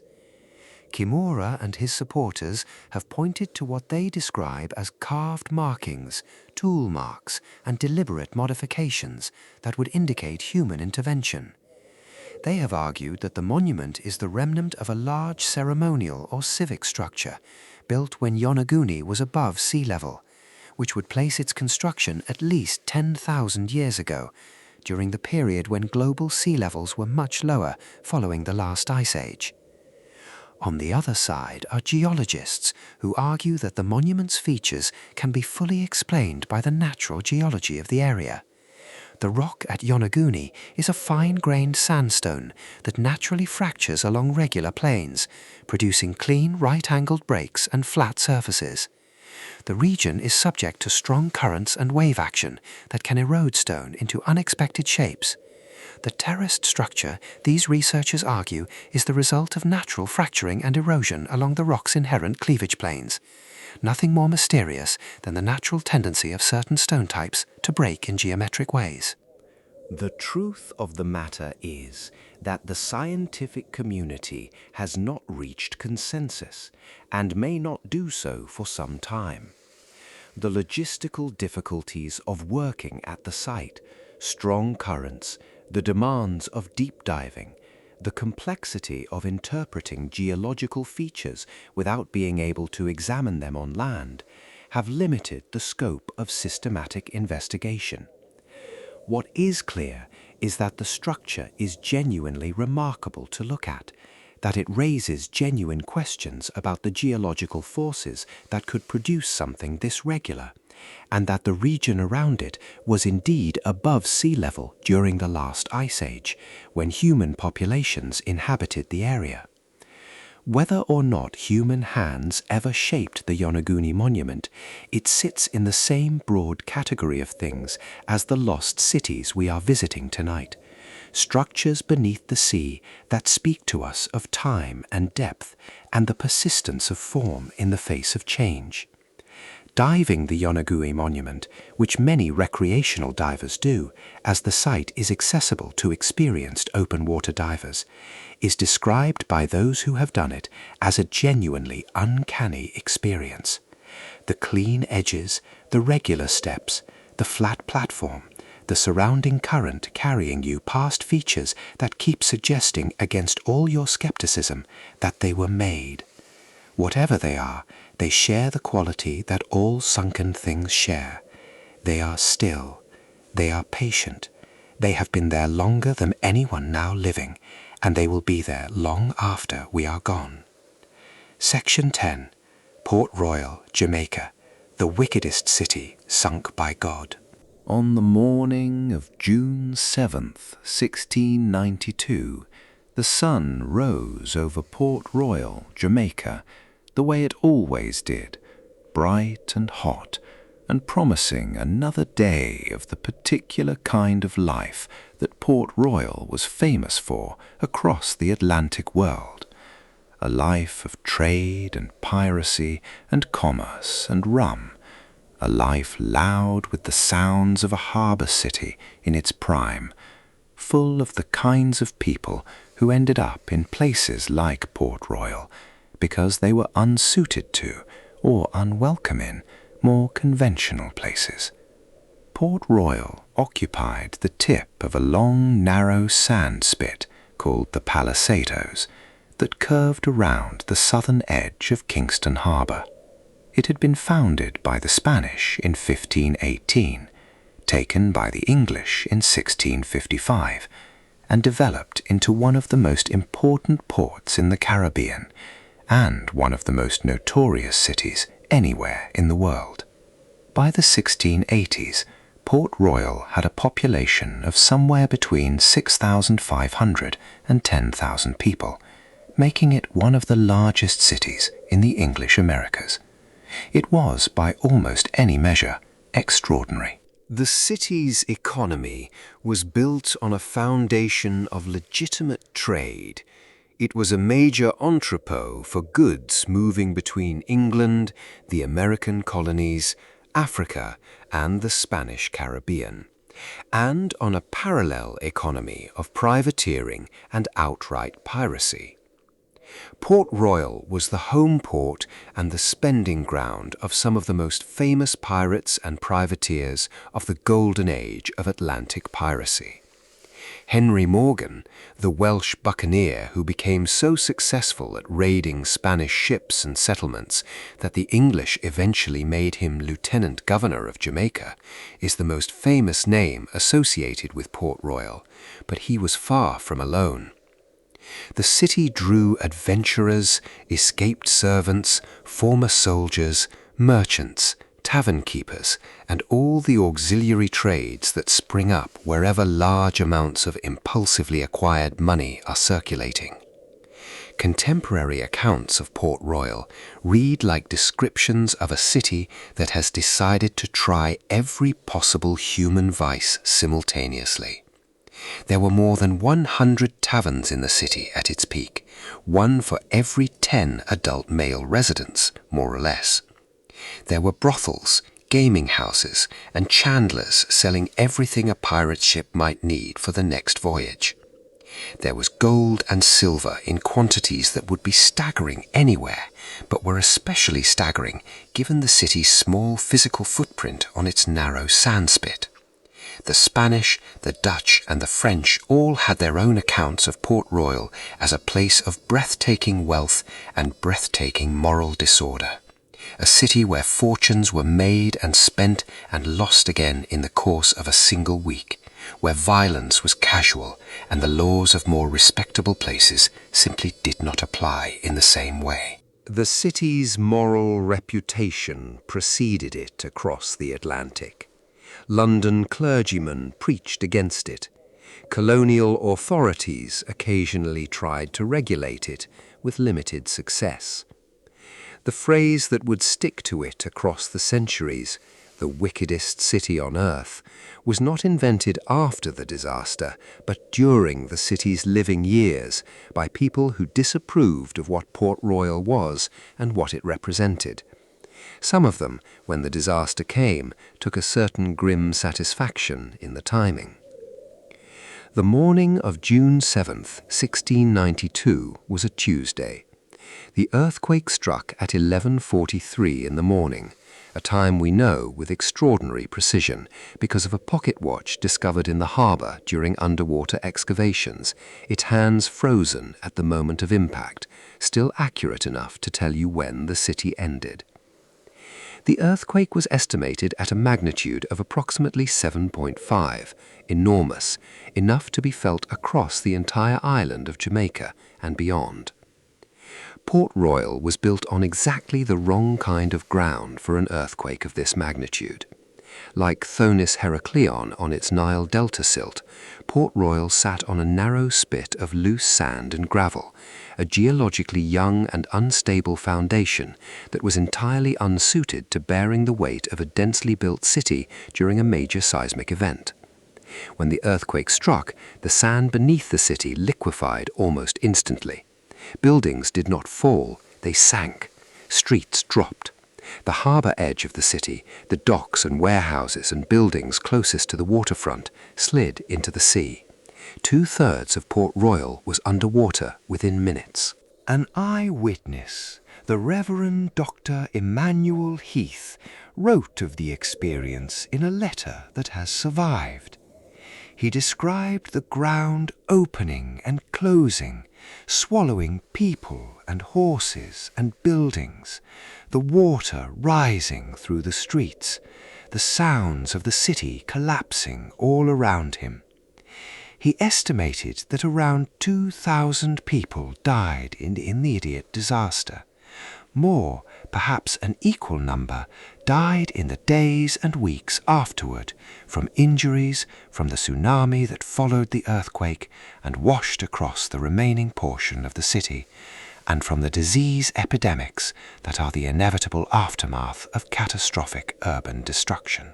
Kimura and his supporters have pointed to what they describe as carved markings, tool marks, and deliberate modifications that would indicate human intervention. They have argued that the monument is the remnant of a large ceremonial or civic structure built when Yonaguni was above sea level, which would place its construction at least 10,000 years ago, during the period when global sea levels were much lower following the last ice age. On the other side are geologists who argue that the monument's features can be fully explained by the natural geology of the area. The rock at Yonaguni is a fine-grained sandstone that naturally fractures along regular planes, producing clean right-angled breaks and flat surfaces. The region is subject to strong currents and wave action that can erode stone into unexpected shapes. The terraced structure, these researchers argue, is the result of natural fracturing and erosion along the rock's inherent cleavage planes. Nothing more mysterious than the natural tendency of certain stone types to break in geometric ways. The truth of the matter is that the scientific community has not reached consensus and may not do so for some time. The logistical difficulties of working at the site, strong currents, the demands of deep diving, the complexity of interpreting geological features without being able to examine them on land, have limited the scope of systematic investigation. What is clear is that the structure is genuinely remarkable to look at, that it raises genuine questions about the geological forces that could produce something this regular, and that the region around it was indeed above sea level during the last ice age, when human populations inhabited the area. Whether or not human hands ever shaped the Yonaguni monument, it sits in the same broad category of things as the lost cities we are visiting tonight. Structures beneath the sea that speak to us of time and depth and the persistence of form in the face of change. Diving the Yonaguni monument, which many recreational divers do, as the site is accessible to experienced open-water divers, is described by those who have done it as a genuinely uncanny experience. The clean edges, the regular steps, the flat platform, the surrounding current carrying you past features that keep suggesting against all your skepticism that they were made. Whatever they are, they share the quality that all sunken things share. They are still. They are patient. They have been there longer than anyone now living, and they will be there long after we are gone. Section 10. Port Royal, Jamaica, the wickedest city sunk by God. On the morning of June 7th, 1692, the sun rose over Port Royal, Jamaica, the way it always did, bright and hot, and promising another day of the particular kind of life that Port Royal was famous for across the Atlantic world. A life of trade and piracy and commerce and rum. A life loud with the sounds of a harbour city in its prime, full of the kinds of people who ended up in places like Port Royal, because they were unsuited to, or unwelcome in, more conventional places. Port Royal occupied the tip of a long, narrow sand spit called the Palisadoes that curved around the southern edge of Kingston Harbour. It had been founded by the Spanish in 1518, taken by the English in 1655, and developed into one of the most important ports in the Caribbean, and one of the most notorious cities anywhere in the world. By the 1680s, Port Royal had a population of somewhere between 6,500 and 10,000 people, making it one of the largest cities in the English Americas. It was, by almost any measure, extraordinary. The city's economy was built on a foundation of legitimate trade. It was a major entrepot for goods moving between England, the American colonies, Africa, and the Spanish Caribbean, and on a parallel economy of privateering and outright piracy. Port Royal was the home port and the spending ground of some of the most famous pirates and privateers of the golden age of Atlantic piracy. Henry Morgan, the Welsh buccaneer who became so successful at raiding Spanish ships and settlements that the English eventually made him Lieutenant Governor of Jamaica, is the most famous name associated with Port Royal, but he was far from alone. The city drew adventurers, escaped servants, former soldiers, merchants, tavern keepers, and all the auxiliary trades that spring up wherever large amounts of impulsively acquired money are circulating. Contemporary accounts of Port Royal read like descriptions of a city that has decided to try every possible human vice simultaneously. There were more than 100 taverns in the city at its peak, one for every 10 adult male residents, more or less. There were brothels, gaming houses, and chandlers selling everything a pirate ship might need for the next voyage. There was gold and silver in quantities that would be staggering anywhere, but were especially staggering given the city's small physical footprint on its narrow sandspit. The Spanish, the Dutch, and the French all had their own accounts of Port Royal as a place of breathtaking wealth and breathtaking moral disorder. A city where fortunes were made and spent and lost again in the course of a single week, where violence was casual and the laws of more respectable places simply did not apply in the same way. The city's moral reputation preceded it across the Atlantic. London clergymen preached against it. Colonial authorities occasionally tried to regulate it with limited success. The phrase that would stick to it across the centuries, the wickedest city on earth, was not invented after the disaster, but during the city's living years by people who disapproved of what Port Royal was and what it represented. Some of them, when the disaster came, took a certain grim satisfaction in the timing. The morning of June 7th, 1692, was a Tuesday. The earthquake struck at 11:43 in the morning, a time we know with extraordinary precision because of a pocket watch discovered in the harbour during underwater excavations, its hands frozen at the moment of impact, still accurate enough to tell you when the city ended. The earthquake was estimated at a magnitude of approximately 7.5, enormous, enough to be felt across the entire island of Jamaica and beyond. Port Royal was built on exactly the wrong kind of ground for an earthquake of this magnitude. Like Thonis-Heracleion on its Nile Delta silt, Port Royal sat on a narrow spit of loose sand and gravel, a geologically young and unstable foundation that was entirely unsuited to bearing the weight of a densely built city during a major seismic event. When the earthquake struck, the sand beneath the city liquefied almost instantly. Buildings did not fall, they sank. Streets dropped. The harbour edge of the city, the docks and warehouses and buildings closest to the waterfront, slid into the sea. 2/3 of Port Royal was underwater within minutes. An eyewitness, the Reverend Dr. Emmanuel Heath, wrote of the experience in a letter that has survived. He described the ground opening and closing, swallowing people and horses and buildings, the water rising through the streets, the sounds of the city collapsing all around him. He estimated that around 2,000 people died in the immediate disaster. More, perhaps an equal number, died in the days and weeks afterward from injuries from the tsunami that followed the earthquake and washed across the remaining portion of the city, and from the disease epidemics that are the inevitable aftermath of catastrophic urban destruction.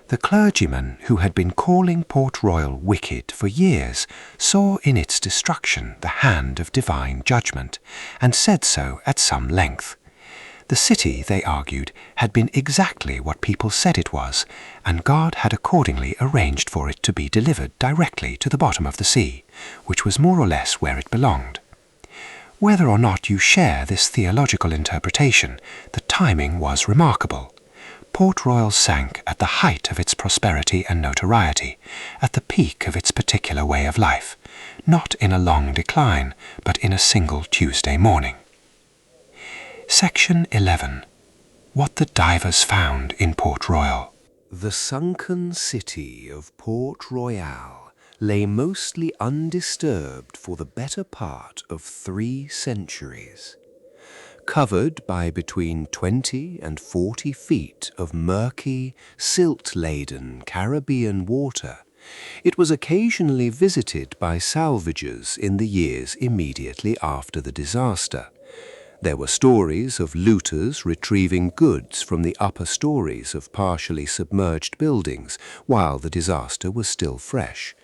The clergyman who had been calling Port Royal wicked for years saw in its destruction the hand of divine judgment, and said so at some length. The city, they argued, had been exactly what people said it was, and God had accordingly arranged for it to be delivered directly to the bottom of the sea, which was more or less where it belonged. Whether or not you share this theological interpretation, the timing was remarkable. Port Royal sank at the height of its prosperity and notoriety, at the peak of its particular way of life, not in a long decline, but in a single Tuesday morning. Section 11. What the divers found in Port Royal. The sunken city of Port Royal lay mostly undisturbed for the better part of 3 centuries. covered by between 20 and 40 feet of murky, silt-laden Caribbean water, it was occasionally visited by salvagers in the years immediately after the disaster. There were stories of looters retrieving goods from the upper stories of partially submerged buildings while the disaster was still fresh.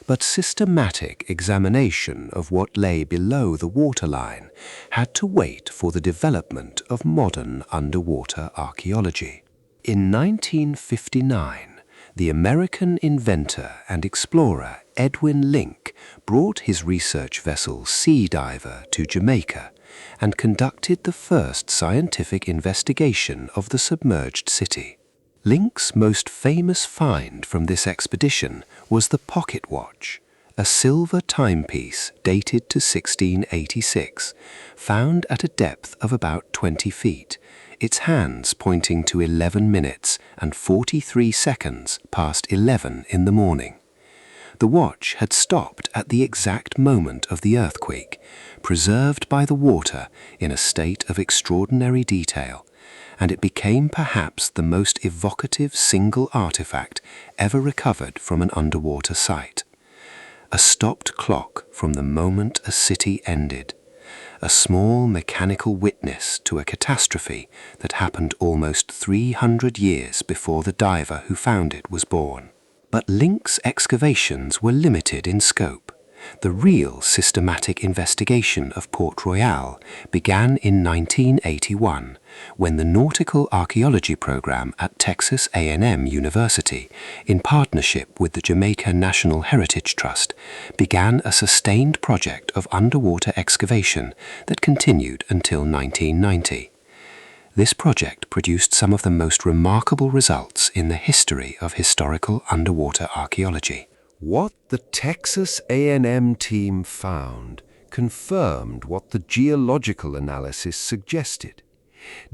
But systematic examination of what lay below the waterline had to wait for the development of modern underwater archaeology. In 1959, the American inventor and explorer Edwin Link brought his research vessel Sea Diver to Jamaica and conducted the first scientific investigation of the submerged city. Link's most famous find from this expedition was the pocket watch, a silver timepiece dated to 1686, found at a depth of about 20 feet, its hands pointing to 11 minutes and 43 seconds past 11 in the morning. The watch had stopped at the exact moment of the earthquake, preserved by the water in a state of extraordinary detail, and it became perhaps the most evocative single artifact ever recovered from an underwater site. A stopped clock from the moment a city ended, a small mechanical witness to a catastrophe that happened almost 300 years before the diver who found it was born. But Link's excavations were limited in scope. The real systematic investigation of Port Royal began in 1981, when the Nautical Archaeology Program at Texas A&M University, in partnership with the Jamaica National Heritage Trust, began a sustained project of underwater excavation that continued until 1990. This project produced some of the most remarkable results in the history of historical underwater archaeology. What the Texas A&M team found confirmed what the geological analysis suggested.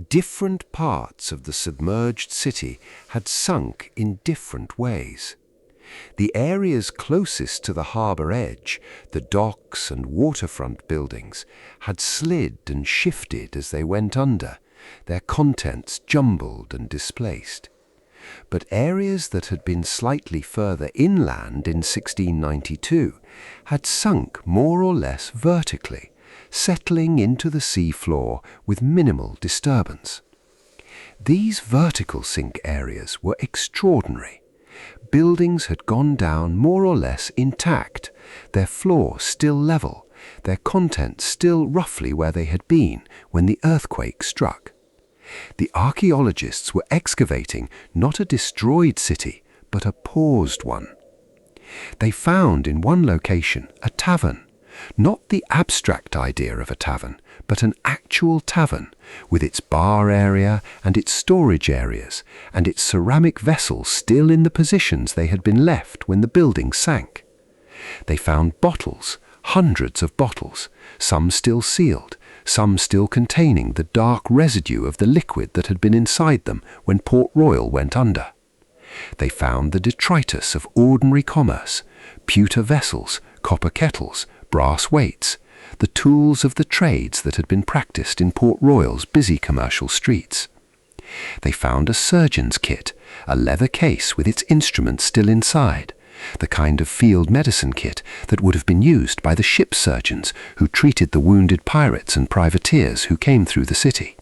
Different parts of the submerged city had sunk in different ways. The areas closest to the harbor edge, the docks and waterfront buildings, had slid and shifted as they went under, their contents jumbled and displaced. But areas that had been slightly further inland in 1692 had sunk more or less vertically, settling into the sea floor with minimal disturbance. These vertical sink areas were extraordinary. Buildings had gone down more or less intact, their floor still level, their contents still roughly where they had been when the earthquake struck. The archaeologists were excavating not a destroyed city, but a paused one. They found in one location a tavern, not the abstract idea of a tavern, but an actual tavern, with its bar area and its storage areas, and its ceramic vessels still in the positions they had been left when the building sank. They found bottles, hundreds of bottles, some still sealed, some still containing the dark residue of the liquid that had been inside them when Port Royal went under. They found the detritus of ordinary commerce, pewter vessels, copper kettles, brass weights, the tools of the trades that had been practiced in Port Royal's busy commercial streets. They found a surgeon's kit, a leather case with its instruments still inside, the kind of field medicine kit that would have been used by the ship surgeons who treated the wounded pirates and privateers who came through the city.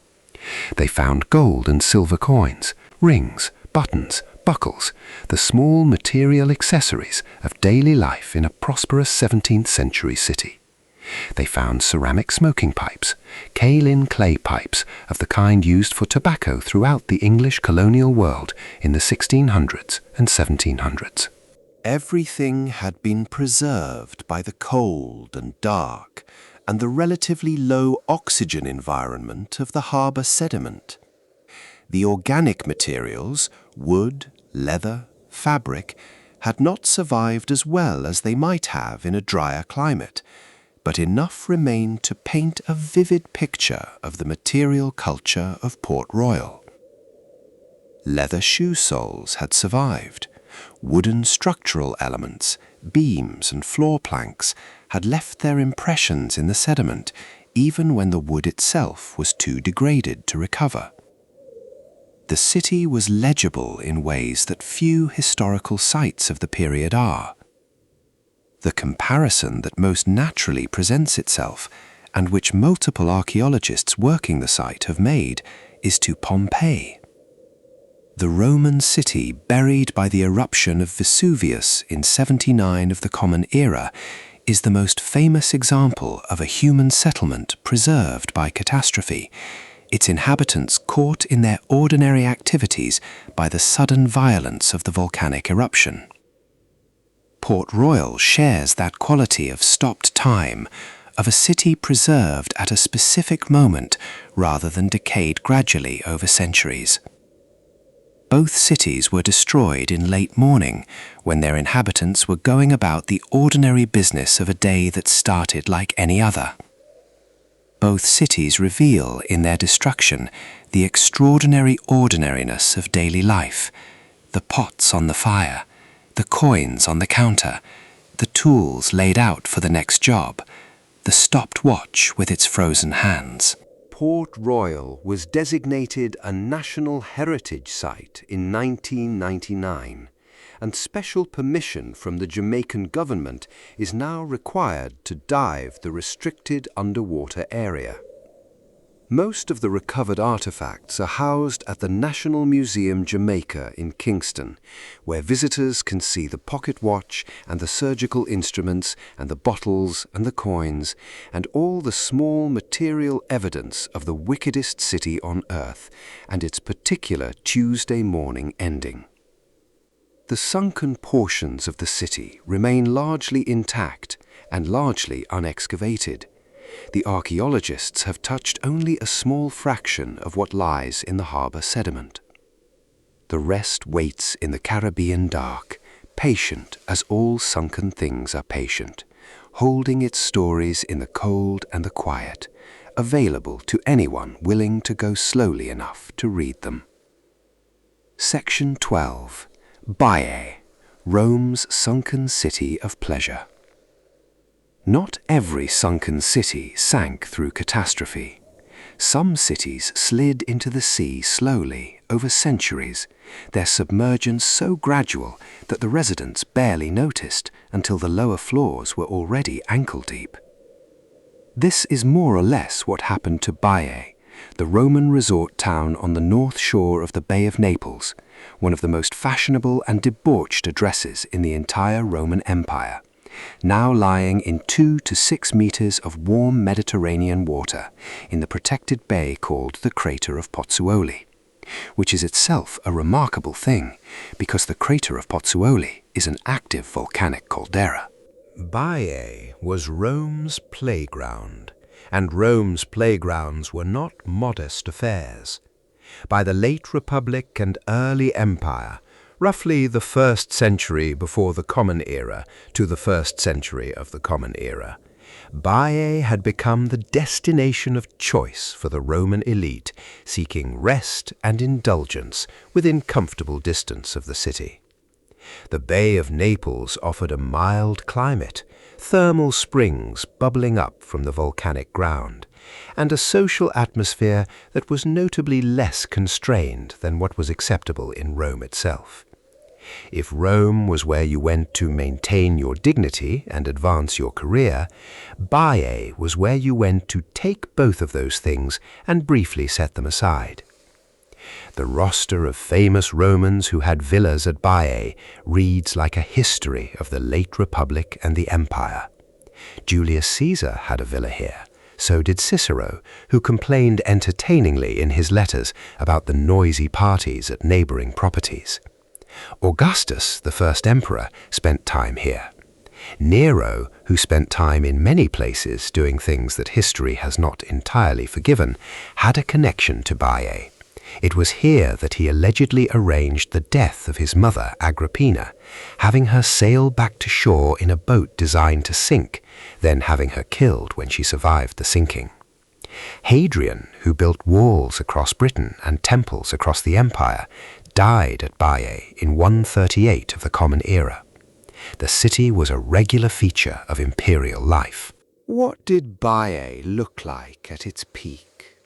They found gold and silver coins, rings, buttons, buckles, the small material accessories of daily life in a prosperous 17th century city. They found ceramic smoking pipes, kaolin clay pipes of the kind used for tobacco throughout the English colonial world in the 1600s and 1700s. Everything had been preserved by the cold and dark and the relatively low oxygen environment of the harbor sediment. The organic materials, wood, leather, fabric, had not survived as well as they might have in a drier climate, but enough remained to paint a vivid picture of the material culture of Port Royal. Leather shoe soles had survived. Wooden structural elements, beams and floor planks had left their impressions in the sediment, even when the wood itself was too degraded to recover. The city was legible in ways that few historical sites of the period are. The comparison that most naturally presents itself, and which multiple archaeologists working the site have made, is to Pompeii. The Roman city buried by the eruption of Vesuvius in 79 of the Common Era is the most famous example of a human settlement preserved by catastrophe, its inhabitants caught in their ordinary activities by the sudden violence of the volcanic eruption. Port Royal shares that quality of stopped time, of a city preserved at a specific moment rather than decayed gradually over centuries. Both cities were destroyed in late morning, when their inhabitants were going about the ordinary business of a day that started like any other. Both cities reveal in their destruction the extraordinary ordinariness of daily life, the pots on the fire, the coins on the counter, the tools laid out for the next job, the stopped watch with its frozen hands. Port Royal was designated a National Heritage Site in 1999, and special permission from the Jamaican government is now required to dive the restricted underwater area. Most of the recovered artifacts are housed at the National Museum Jamaica in Kingston, where visitors can see the pocket watch and the surgical instruments and the bottles and the coins and all the small material evidence of the wickedest city on earth and its particular Tuesday morning ending. The sunken portions of the city remain largely intact and largely unexcavated. The archaeologists have touched only a small fraction of what lies in the harbour sediment. The rest waits in the Caribbean dark, patient as all sunken things are patient, holding its stories in the cold and the quiet, available to anyone willing to go slowly enough to read them. Section 12. Baiae, Rome's sunken city of pleasure. Not every sunken city sank through catastrophe. Some cities slid into the sea slowly over centuries, their submergence so gradual that the residents barely noticed until the lower floors were already ankle-deep. This is more or less what happened to Baiae, the Roman resort town on the north shore of the Bay of Naples, one of the most fashionable and debauched addresses in the entire Roman Empire, now lying in 2 to 6 meters of warm Mediterranean water in the protected bay called the crater of Pozzuoli, which is itself a remarkable thing because the crater of Pozzuoli is an active volcanic caldera. Baiae was Rome's playground, and Rome's playgrounds were not modest affairs. By the late Republic and early Empire, roughly the 1st century before the Common Era to the 1st century of the Common Era, Baiae had become the destination of choice for the Roman elite seeking rest and indulgence within comfortable distance of the city. The Bay of Naples offered a mild climate, thermal springs bubbling up from the volcanic ground, and a social atmosphere that was notably less constrained than what was acceptable in Rome itself. If Rome was where you went to maintain your dignity and advance your career, Baiae was where you went to take both of those things and briefly set them aside. The roster of famous Romans who had villas at Baiae reads like a history of the late Republic and the Empire. Julius Caesar had a villa here. So did Cicero, who complained entertainingly in his letters about the noisy parties at neighboring properties. Augustus, the first emperor, spent time here. Nero, who spent time in many places doing things that history has not entirely forgiven, had a connection to Baiae. It was here that he allegedly arranged the death of his mother, Agrippina, having her sail back to shore in a boat designed to sink, then having her killed when she survived the sinking. Hadrian, who built walls across Britain and temples across the empire, died at Baiae in 138 of the Common Era. The city was a regular feature of imperial life. What did Baiae look like at its peak?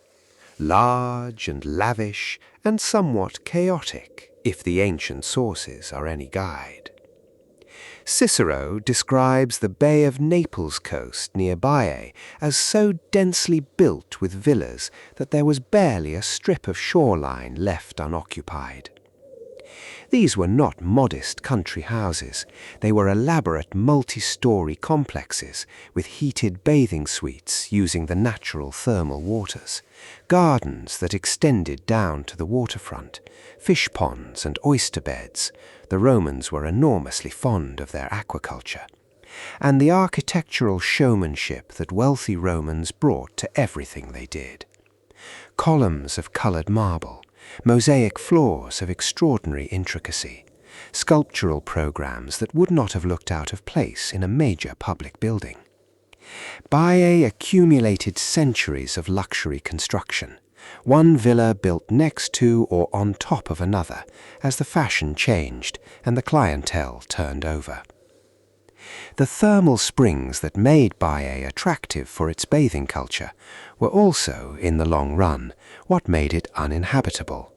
Large and lavish and somewhat chaotic, if the ancient sources are any guide. Cicero describes the Bay of Naples coast near Baiae as so densely built with villas that there was barely a strip of shoreline left unoccupied. These were not modest country houses. They were elaborate multi-story complexes with heated bathing suites using the natural thermal waters, gardens that extended down to the waterfront, fish ponds and oyster beds. The Romans were enormously fond of their aquaculture, and the architectural showmanship that wealthy Romans brought to everything they did. Columns of colored marble, mosaic floors of extraordinary intricacy, sculptural programs that would not have looked out of place in a major public building. Baiae accumulated centuries of luxury construction, one villa built next to or on top of another as the fashion changed and the clientele turned over. The thermal springs that made Baiae attractive for its bathing culture were also, in the long run, what made it uninhabitable.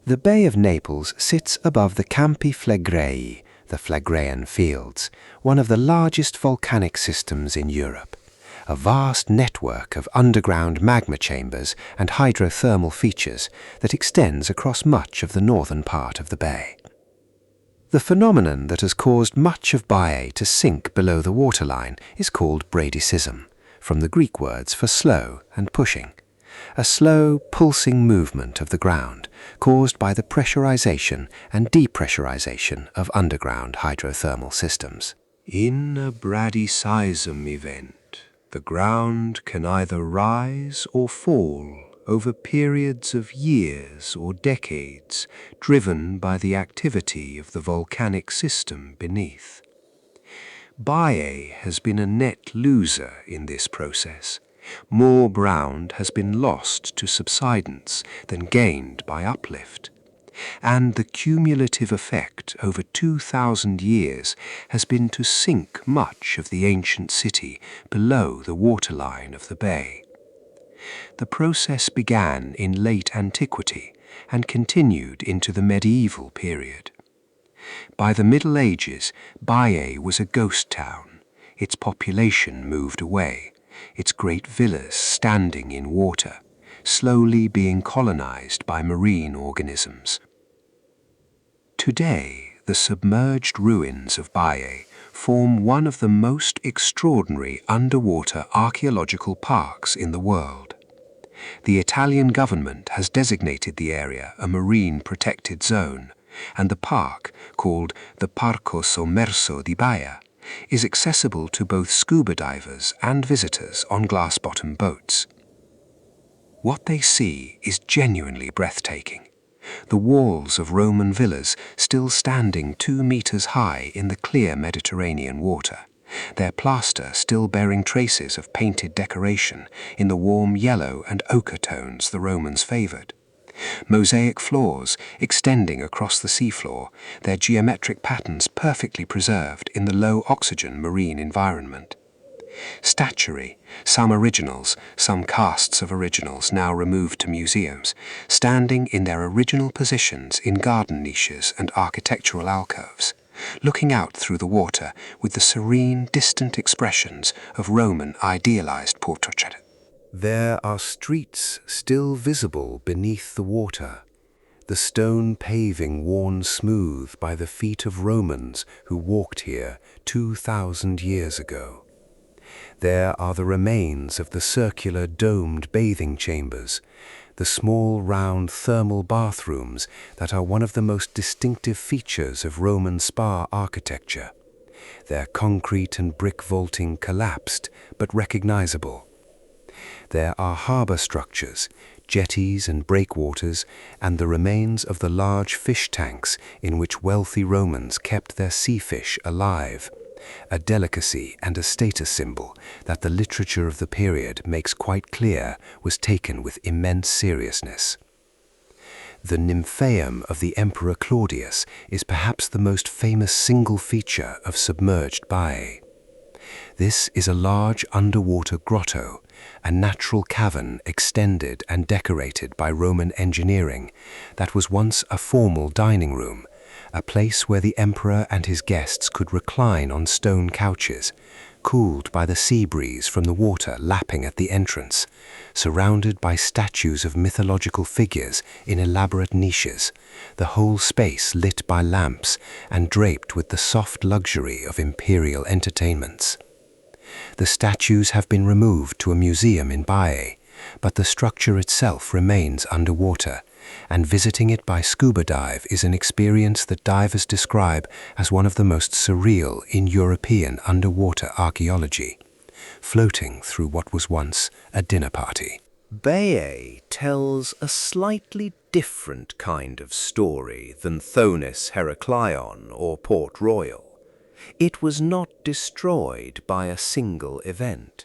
The Bay of Naples sits above the Campi Flegrei, the Phlegraean Fields, one of the largest volcanic systems in Europe, a vast network of underground magma chambers and hydrothermal features that extends across much of the northern part of the bay. The phenomenon that has caused much of Baiae to sink below the waterline is called bradycism, from the Greek words for slow and pushing, a slow, pulsing movement of the ground caused by the pressurization and depressurization of underground hydrothermal systems. In a bradycism event, the ground can either rise or fall over periods of years or decades, driven by the activity of the volcanic system beneath. Baiae has been a net loser in this process. More ground has been lost to subsidence than gained by uplift, and the cumulative effect over 2,000 years has been to sink much of the ancient city below the waterline of the bay. The process began in late antiquity and continued into the medieval period. By the Middle Ages, Baiae was a ghost town. Its population moved away, its great villas standing in water, slowly being colonized by marine organisms. Today, the submerged ruins of Baiae form one of the most extraordinary underwater archaeological parks in the world. The Italian government has designated the area a marine protected zone, and the park, called the Parco Sommerso di Baia, is accessible to both scuba divers and visitors on glass-bottom boats. What they see is genuinely breathtaking. The walls of Roman villas still standing 2 meters high in the clear Mediterranean water, their plaster still bearing traces of painted decoration in the warm yellow and ochre tones the Romans favored. Mosaic floors extending across the seafloor, their geometric patterns perfectly preserved in the low-oxygen marine environment. Statuary, some originals, some casts of originals now removed to museums, standing in their original positions in garden niches and architectural alcoves, looking out through the water with the serene, distant expressions of Roman idealized portraiture. There are streets still visible beneath the water, the stone paving worn smooth by the feet of Romans who walked here 2,000 years ago. There are the remains of the circular domed bathing chambers, the small round thermal bathrooms that are one of the most distinctive features of Roman spa architecture. Their concrete and brick vaulting collapsed but recognizable. There are harbour structures, jetties and breakwaters, and the remains of the large fish tanks in which wealthy Romans kept their sea fish alive, a delicacy and a status symbol that the literature of the period makes quite clear was taken with immense seriousness. The Nymphaeum of the Emperor Claudius is perhaps the most famous single feature of submerged Baiae. This is a large underwater grotto, a natural cavern extended and decorated by Roman engineering that was once a formal dining room, a place where the emperor and his guests could recline on stone couches, cooled by the sea breeze from the water lapping at the entrance, surrounded by statues of mythological figures in elaborate niches, the whole space lit by lamps and draped with the soft luxury of imperial entertainments. The statues have been removed to a museum in Baiae, but the structure itself remains underwater, and visiting it by scuba dive is an experience that divers describe as one of the most surreal in European underwater archaeology, floating through what was once a dinner party. Baiae tells a slightly different kind of story than Thonis-Heracleion or Port Royal. It was not destroyed by a single event.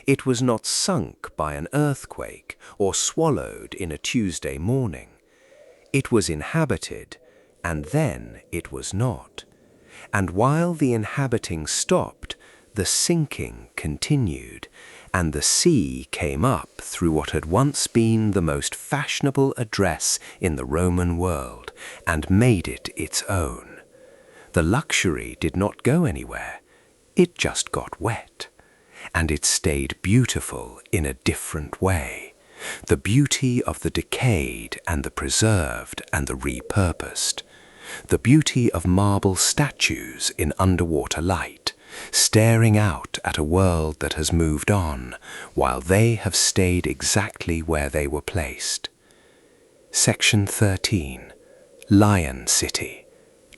It was not sunk by an earthquake or swallowed in a Tuesday morning. It was inhabited, and then it was not. And while the inhabiting stopped, the sinking continued, and the sea came up through what had once been the most fashionable address in the Roman world, and made it its own. The luxury did not go anywhere. It just got wet. And it stayed beautiful in a different way. The beauty of the decayed and the preserved and the repurposed. The beauty of marble statues in underwater light, staring out at a world that has moved on, while they have stayed exactly where they were placed. Section 13. Lion City.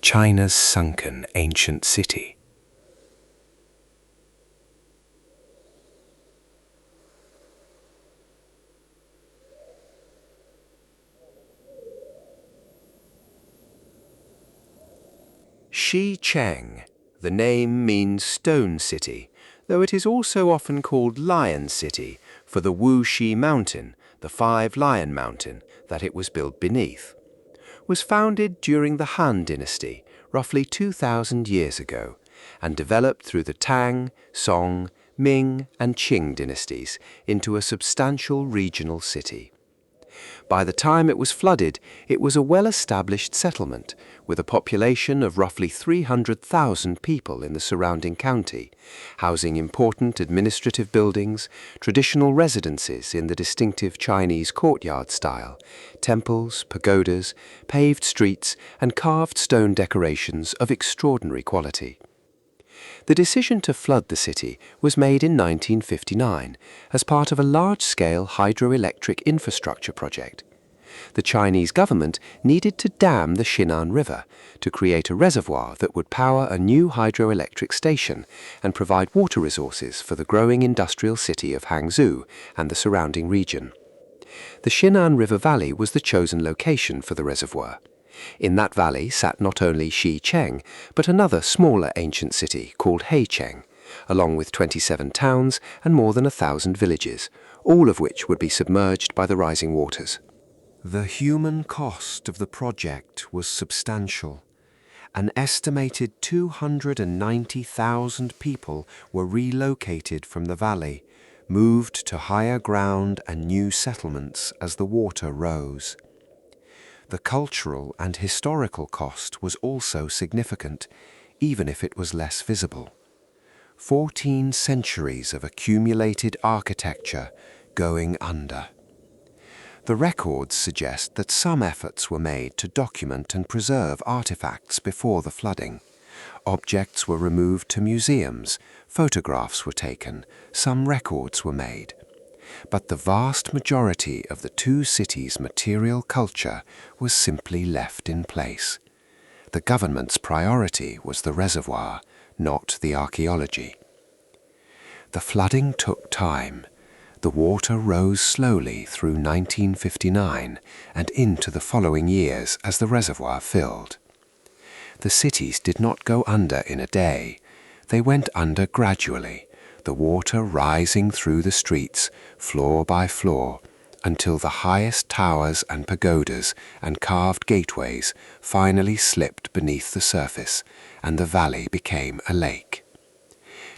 China's sunken ancient city. Xicheng. The name means stone city, though it is also often called Lion City for the Wuxi Mountain, the five-lion mountain that it was built beneath. Was founded during the Han Dynasty, roughly 2,000 years ago, and developed through the Tang, Song, Ming, and Qing dynasties into a substantial regional city. By the time it was flooded, it was a well-established settlement, with a population of roughly 300,000 people in the surrounding county, housing important administrative buildings, traditional residences in the distinctive Chinese courtyard style, temples, pagodas, paved streets, and carved stone decorations of extraordinary quality. The decision to flood the city was made in 1959 as part of a large-scale hydroelectric infrastructure project. The Chinese government needed to dam the Shinan River to create a reservoir that would power a new hydroelectric station and provide water resources for the growing industrial city of Hangzhou and the surrounding region. The Shinan River Valley was the chosen location for the reservoir. In that valley sat not only Xicheng, but another smaller ancient city called Heicheng, along with 27 towns and more than 1,000 villages, all of which would be submerged by the rising waters. The human cost of the project was substantial. An estimated 290,000 people were relocated from the valley, moved to higher ground and new settlements as the water rose. The cultural and historical cost was also significant, even if it was less visible. 14 centuries of accumulated architecture going under. The records suggest that some efforts were made to document and preserve artifacts before the flooding. Objects were removed to museums, photographs were taken, some records were made. But the vast majority of the two cities' material culture was simply left in place. The government's priority was the reservoir, not the archaeology. The flooding took time. The water rose slowly through 1959 and into the following years as the reservoir filled. The cities did not go under in a day. They went under gradually, the water rising through the streets, floor by floor, until the highest towers and pagodas and carved gateways finally slipped beneath the surface, and the valley became a lake.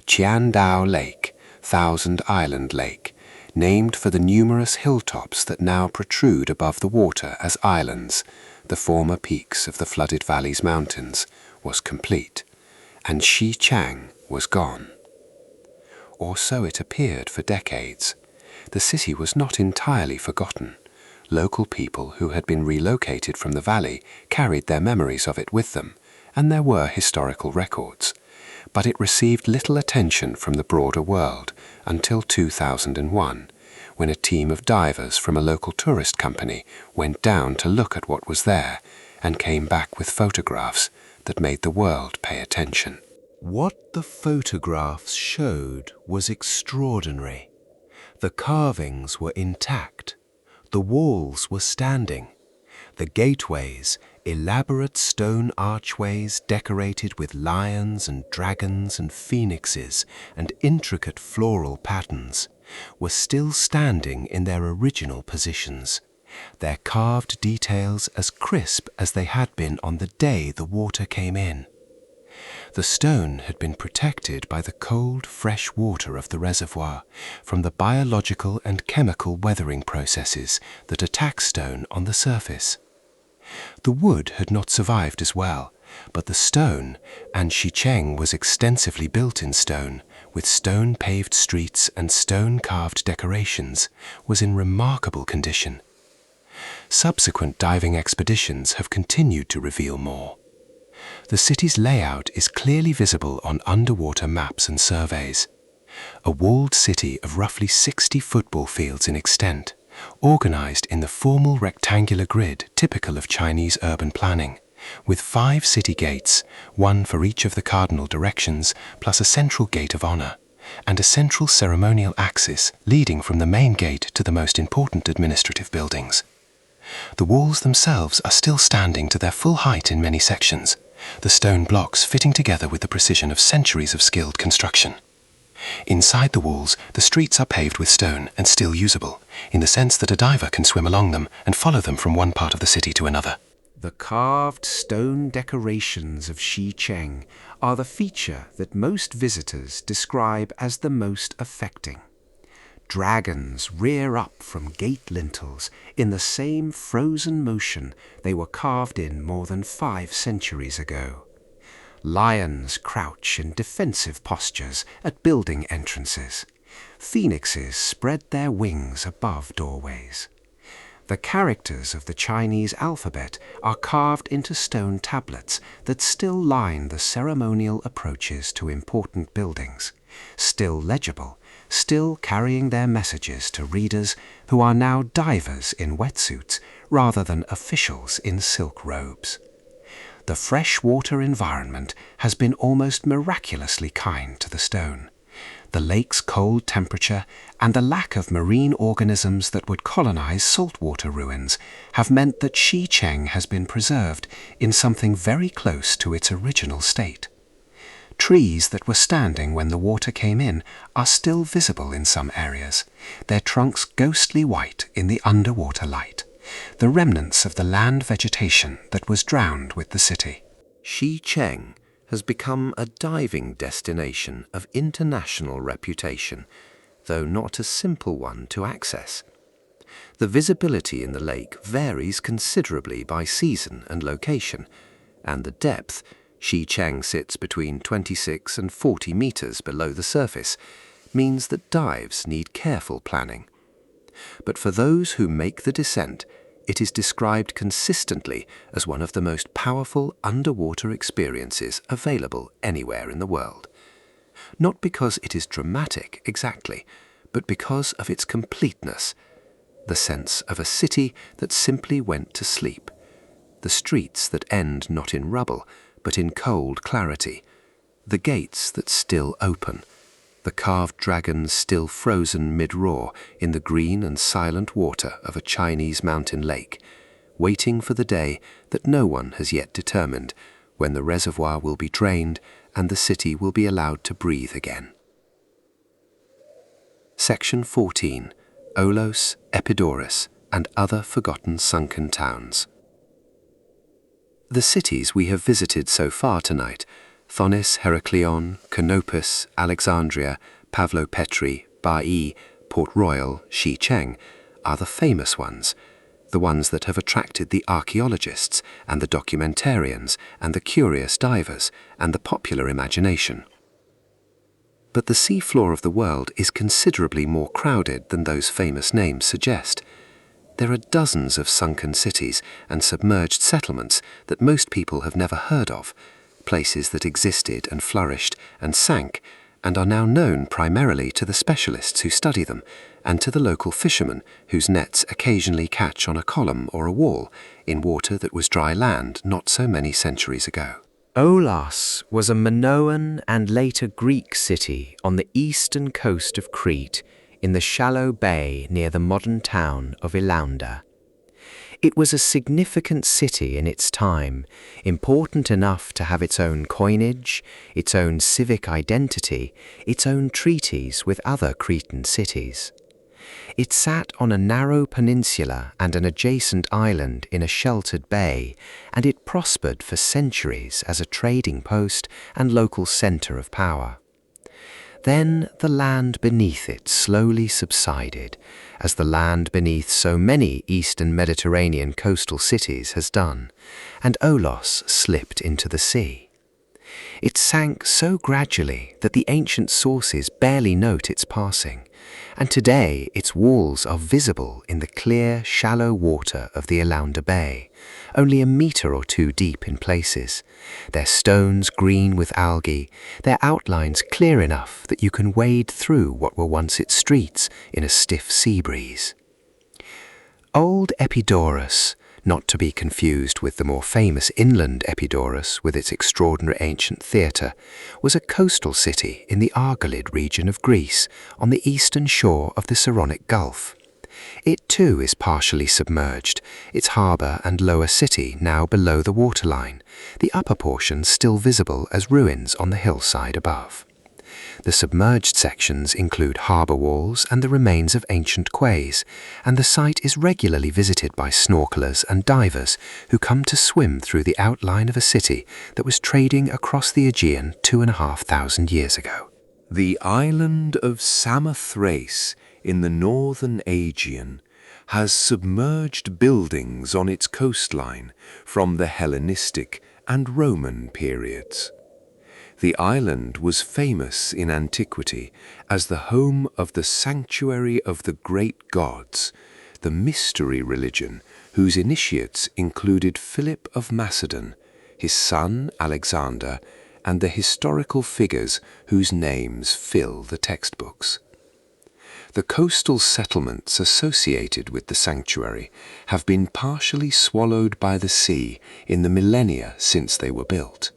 Qiandao Lake, Thousand Island Lake, named for the numerous hilltops that now protrude above the water as islands, the former peaks of the flooded valley's mountains, was complete, and Xichang was gone. Or so it appeared for decades. The city was not entirely forgotten. Local people who had been relocated from the valley carried their memories of it with them, and there were historical records. But it received little attention from the broader world until 2001, when a team of divers from a local tourist company went down to look at what was there and came back with photographs that made the world pay attention. What the photographs showed was extraordinary. The carvings were intact. The walls were standing. The gateways, elaborate stone archways decorated with lions and dragons and phoenixes and intricate floral patterns, were still standing in their original positions, their carved details as crisp as they had been on the day the water came in. The stone had been protected by the cold, fresh water of the reservoir from the biological and chemical weathering processes that attack stone on the surface. The wood had not survived as well, but the stone, and Xicheng was extensively built in stone, with stone-paved streets and stone-carved decorations, was in remarkable condition. Subsequent diving expeditions have continued to reveal more. The city's layout is clearly visible on underwater maps and surveys. A walled city of roughly 60 football fields in extent, organized in the formal rectangular grid typical of Chinese urban planning, with 5 city gates, one for each of the cardinal directions, plus a central gate of honor, and a central ceremonial axis leading from the main gate to the most important administrative buildings. The walls themselves are still standing to their full height in many sections, the stone blocks fitting together with the precision of centuries of skilled construction. Inside the walls, the streets are paved with stone and still usable, in the sense that a diver can swim along them and follow them from one part of the city to another. The carved stone decorations of Xicheng are the feature that most visitors describe as the most affecting. Dragons rear up from gate lintels in the same frozen motion they were carved in more than 5 centuries ago. Lions crouch in defensive postures at building entrances. Phoenixes spread their wings above doorways. The characters of the Chinese alphabet are carved into stone tablets that still line the ceremonial approaches to important buildings, still legible, still carrying their messages to readers who are now divers in wetsuits rather than officials in silk robes. The freshwater environment has been almost miraculously kind to the stone. The lake's cold temperature and the lack of marine organisms that would colonize saltwater ruins have meant that Xicheng has been preserved in something very close to its original state. Trees that were standing when the water came in are still visible in some areas, their trunks ghostly white in the underwater light, the remnants of the land vegetation that was drowned with the city. Xicheng has become a diving destination of international reputation, though not a simple one to access. The visibility in the lake varies considerably by season and location, and the depth, Xicheng sits between 26 and 40 meters below the surface, means that dives need careful planning. But for those who make the descent, it is described consistently as one of the most powerful underwater experiences available anywhere in the world. Not because it is dramatic exactly, but because of its completeness, the sense of a city that simply went to sleep, the streets that end not in rubble, but in cold clarity, the gates that still open, the carved dragons still frozen mid-roar in the green and silent water of a Chinese mountain lake, waiting for the day that no one has yet determined, when the reservoir will be drained and the city will be allowed to breathe again. Section 14. Olos, Epidaurus, and other forgotten sunken towns. The cities we have visited so far tonight Thonis-Heracleion, Canopus, Alexandria, Pavlo-Petri, Bai, Port Royal, Xicheng are the famous ones, the ones that have attracted the archaeologists and the documentarians and the curious divers and the popular imagination. But the seafloor of the world is considerably more crowded than those famous names suggest. There are dozens of sunken cities and submerged settlements that most people have never heard of, places that existed and flourished and sank and are now known primarily to the specialists who study them and to the local fishermen whose nets occasionally catch on a column or a wall in water that was dry land not so many centuries ago. Olos was a Minoan and later Greek city on the eastern coast of Crete in the shallow bay near the modern town of Ilaunda. It was a significant city in its time, important enough to have its own coinage, its own civic identity, its own treaties with other Cretan cities. It sat on a narrow peninsula and an adjacent island in a sheltered bay, and it prospered for centuries as a trading post and local centre of power. Then the land beneath it slowly subsided, as the land beneath so many Eastern Mediterranean coastal cities has done, and Olos slipped into the sea. It sank so gradually that the ancient sources barely note its passing, and today its walls are visible in the clear, shallow water of the Ilaunda Bay, only a metre or two deep in places, their stones green with algae, their outlines clear enough that you can wade through what were once its streets in a stiff sea breeze. Old Epidaurus, not to be confused with the more famous inland Epidaurus with its extraordinary ancient theatre, was a coastal city in the Argolid region of Greece on the eastern shore of the Saronic Gulf. It too is partially submerged, its harbour and lower city now below the waterline, the upper portion still visible as ruins on the hillside above. The submerged sections include harbour walls and the remains of ancient quays, and the site is regularly visited by snorkelers and divers who come to swim through the outline of a city that was trading across the Aegean 2,500 years ago. The island of Samothrace in the northern Aegean has submerged buildings on its coastline from the Hellenistic and Roman periods. The island was famous in antiquity as the home of the sanctuary of the great gods, the mystery religion whose initiates included Philip of Macedon, his son Alexander, and the historical figures whose names fill the textbooks. The coastal settlements associated with the sanctuary have been partially swallowed by the sea in the millennia since they were built.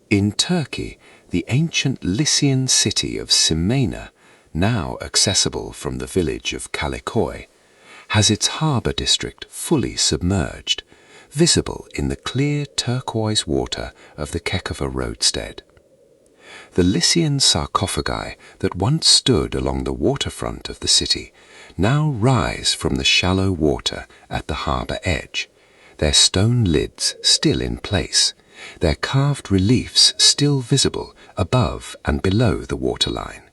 In Turkey, the ancient Lycian city of Simena, now accessible from the village of Kalikoi, has its harbour district fully submerged, visible in the clear turquoise water of the Kekava roadstead. The Lycian sarcophagi that once stood along the waterfront of the city now rise from the shallow water at the harbour edge, their stone lids still in place, their carved reliefs still visible above and below the waterline.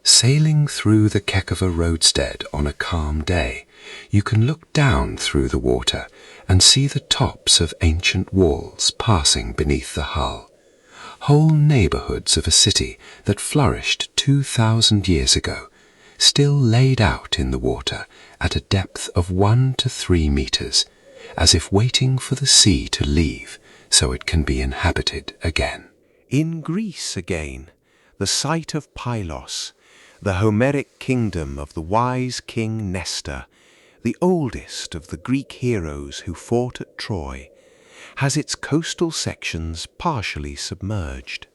Sailing through the Kekava roadstead on a calm day, you can look down through the water and see the tops of ancient walls passing beneath the hull, whole neighbourhoods of a city that flourished 2,000 years ago, still laid out in the water at a depth of 1 to 3 metres, as if waiting for the sea to leave so it can be inhabited again. In Greece again, the site of Pylos, the Homeric kingdom of the wise king Nestor, the oldest of the Greek heroes who fought at Troy, has its coastal sections partially submerged.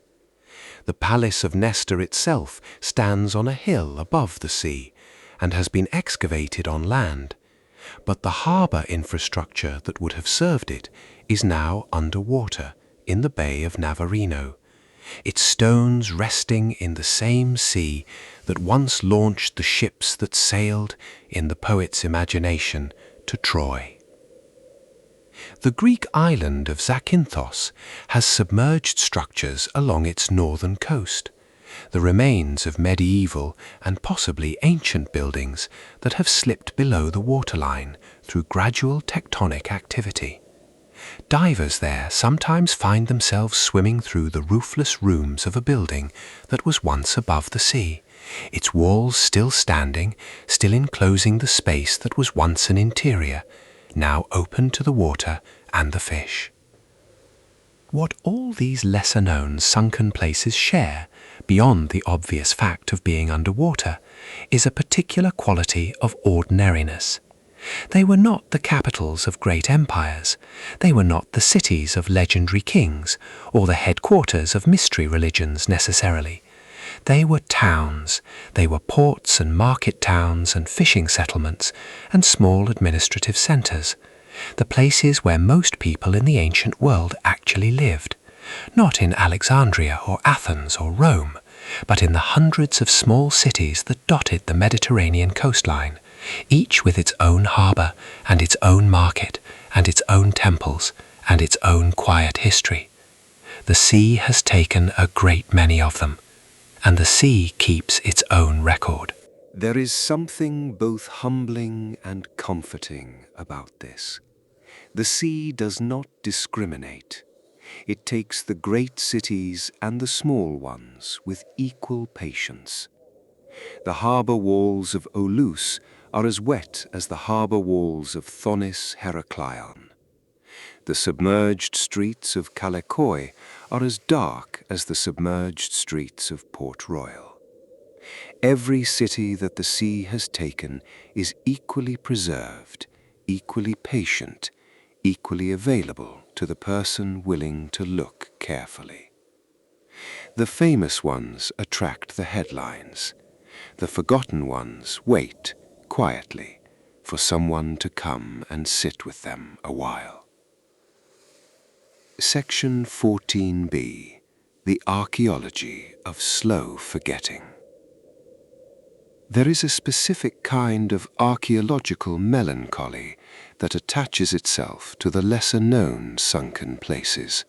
The palace of Nestor itself stands on a hill above the sea and has been excavated on land, but the harbour infrastructure that would have served it is now underwater in the Bay of Navarino, its stones resting in the same sea that once launched the ships that sailed, in the poet's imagination, to Troy. The Greek island of Zakynthos has submerged structures along its northern coast, the remains of medieval and possibly ancient buildings that have slipped below the waterline through gradual tectonic activity. Divers there sometimes find themselves swimming through the roofless rooms of a building that was once above the sea, its walls still standing, still enclosing the space that was once an interior, now open to the water and the fish. What all these lesser-known sunken places share, beyond the obvious fact of being underwater, is a particular quality of ordinariness. They were not the capitals of great empires, they were not the cities of legendary kings, or the headquarters of mystery religions necessarily. They were towns, they were ports and market towns and fishing settlements and small administrative centres, the places where most people in the ancient world actually lived, not in Alexandria or Athens or Rome, but in the hundreds of small cities that dotted the Mediterranean coastline, each with its own harbour and its own market and its own temples and its own quiet history. The sea has taken a great many of them, and the sea keeps its own record. There is something both humbling and comforting about this. The sea does not discriminate. It takes the great cities and the small ones with equal patience. The harbour walls of Olus are as wet as the harbour walls of Thonis-Heracleion. The submerged streets of Kalekoi are as dark as the submerged streets of Port Royal. Every city that the sea has taken is equally preserved, equally patient, equally available to the person willing to look carefully. The famous ones attract the headlines. The forgotten ones wait quietly for someone to come and sit with them a while. Section 14b. The Archaeology of Slow Forgetting. There is a specific kind of archaeological melancholy that attaches itself to the lesser-known sunken places,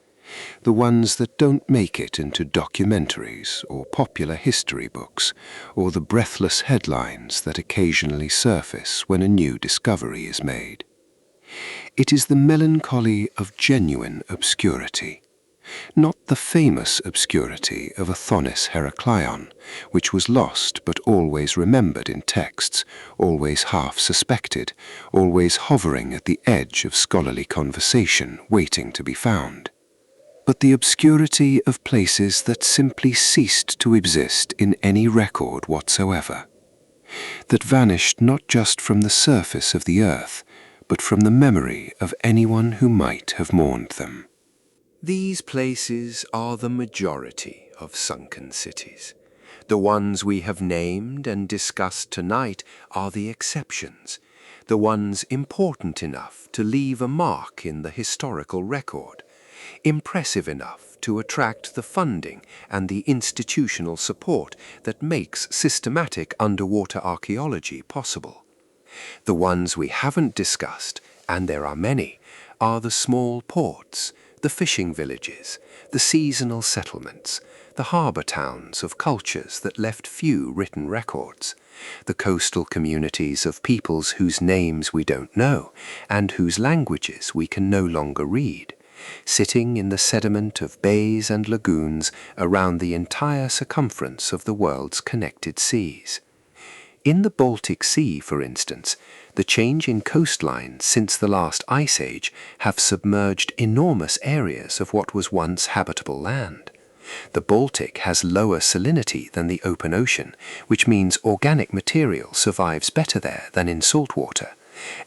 the ones that don't make it into documentaries or popular history books, or the breathless headlines that occasionally surface when a new discovery is made. It is the melancholy of genuine obscurity, not the famous obscurity of a Thonis-Heracleion, which was lost but always remembered in texts, always half suspected, always hovering at the edge of scholarly conversation waiting to be found, but the obscurity of places that simply ceased to exist in any record whatsoever, that vanished not just from the surface of the earth, but from the memory of anyone who might have mourned them. These places are the majority of sunken cities. The ones we have named and discussed tonight are the exceptions, the ones important enough to leave a mark in the historical record, impressive enough to attract the funding and the institutional support that makes systematic underwater archaeology possible. The ones we haven't discussed, and there are many, are the small ports, the fishing villages, the seasonal settlements, the harbour towns of cultures that left few written records, the coastal communities of peoples whose names we don't know and whose languages we can no longer read, sitting in the sediment of bays and lagoons around the entire circumference of the world's connected seas. In the Baltic Sea, for instance, the change in coastline since the last ice age have submerged enormous areas of what was once habitable land. The Baltic has lower salinity than the open ocean, which means organic material survives better there than in salt water,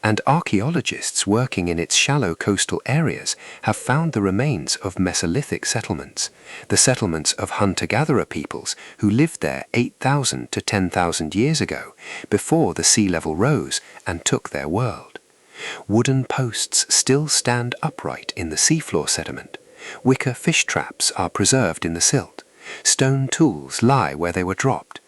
and archaeologists working in its shallow coastal areas have found the remains of Mesolithic settlements, the settlements of hunter-gatherer peoples who lived there 8,000 to 10,000 years ago, before the sea level rose and took their world. Wooden posts still stand upright in the seafloor sediment, wicker fish traps are preserved in the silt, stone tools lie where they were dropped,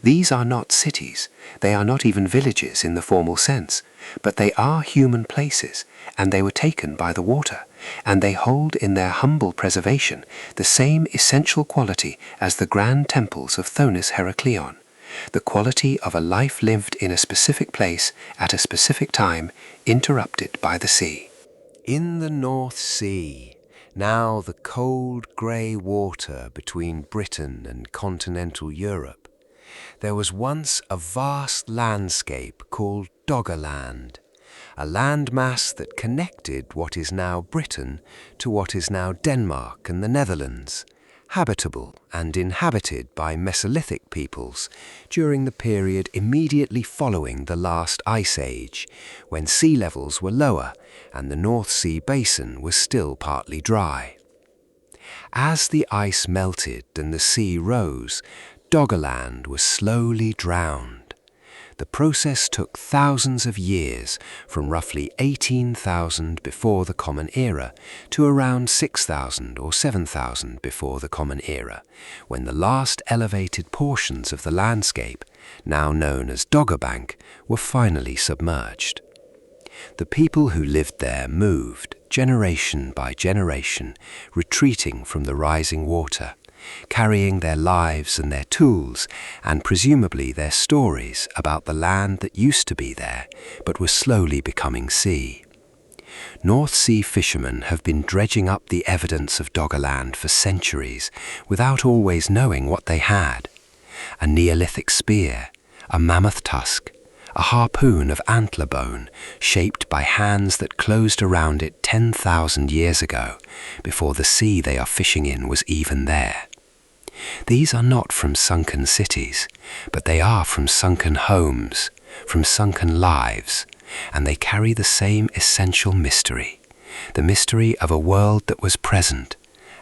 These are not cities, they are not even villages in the formal sense, but they are human places, and they were taken by the water, and they hold in their humble preservation the same essential quality as the grand temples of Thonis-Heracleion, the quality of a life lived in a specific place at a specific time, interrupted by the sea. In the North Sea, now the cold grey water between Britain and continental Europe, there was once a vast landscape called Doggerland, a landmass that connected what is now Britain to what is now Denmark and the Netherlands, habitable and inhabited by Mesolithic peoples during the period immediately following the last ice age, when sea levels were lower and the North Sea basin was still partly dry. As the ice melted and the sea rose, Doggerland was slowly drowned. The process took thousands of years, from roughly 18,000 before the Common Era to around 6,000 or 7,000 before the Common Era, when the last elevated portions of the landscape, now known as Doggerbank, were finally submerged. The people who lived there moved, generation by generation, retreating from the rising water, carrying their lives and their tools, and presumably their stories about the land that used to be there, but was slowly becoming sea. North Sea fishermen have been dredging up the evidence of Doggerland for centuries, without always knowing what they had. A Neolithic spear, a mammoth tusk, a harpoon of antler bone, shaped by hands that closed around it 10,000 years ago, before the sea they are fishing in was even there. These are not from sunken cities, but they are from sunken homes, from sunken lives, and they carry the same essential mystery, the mystery of a world that was present,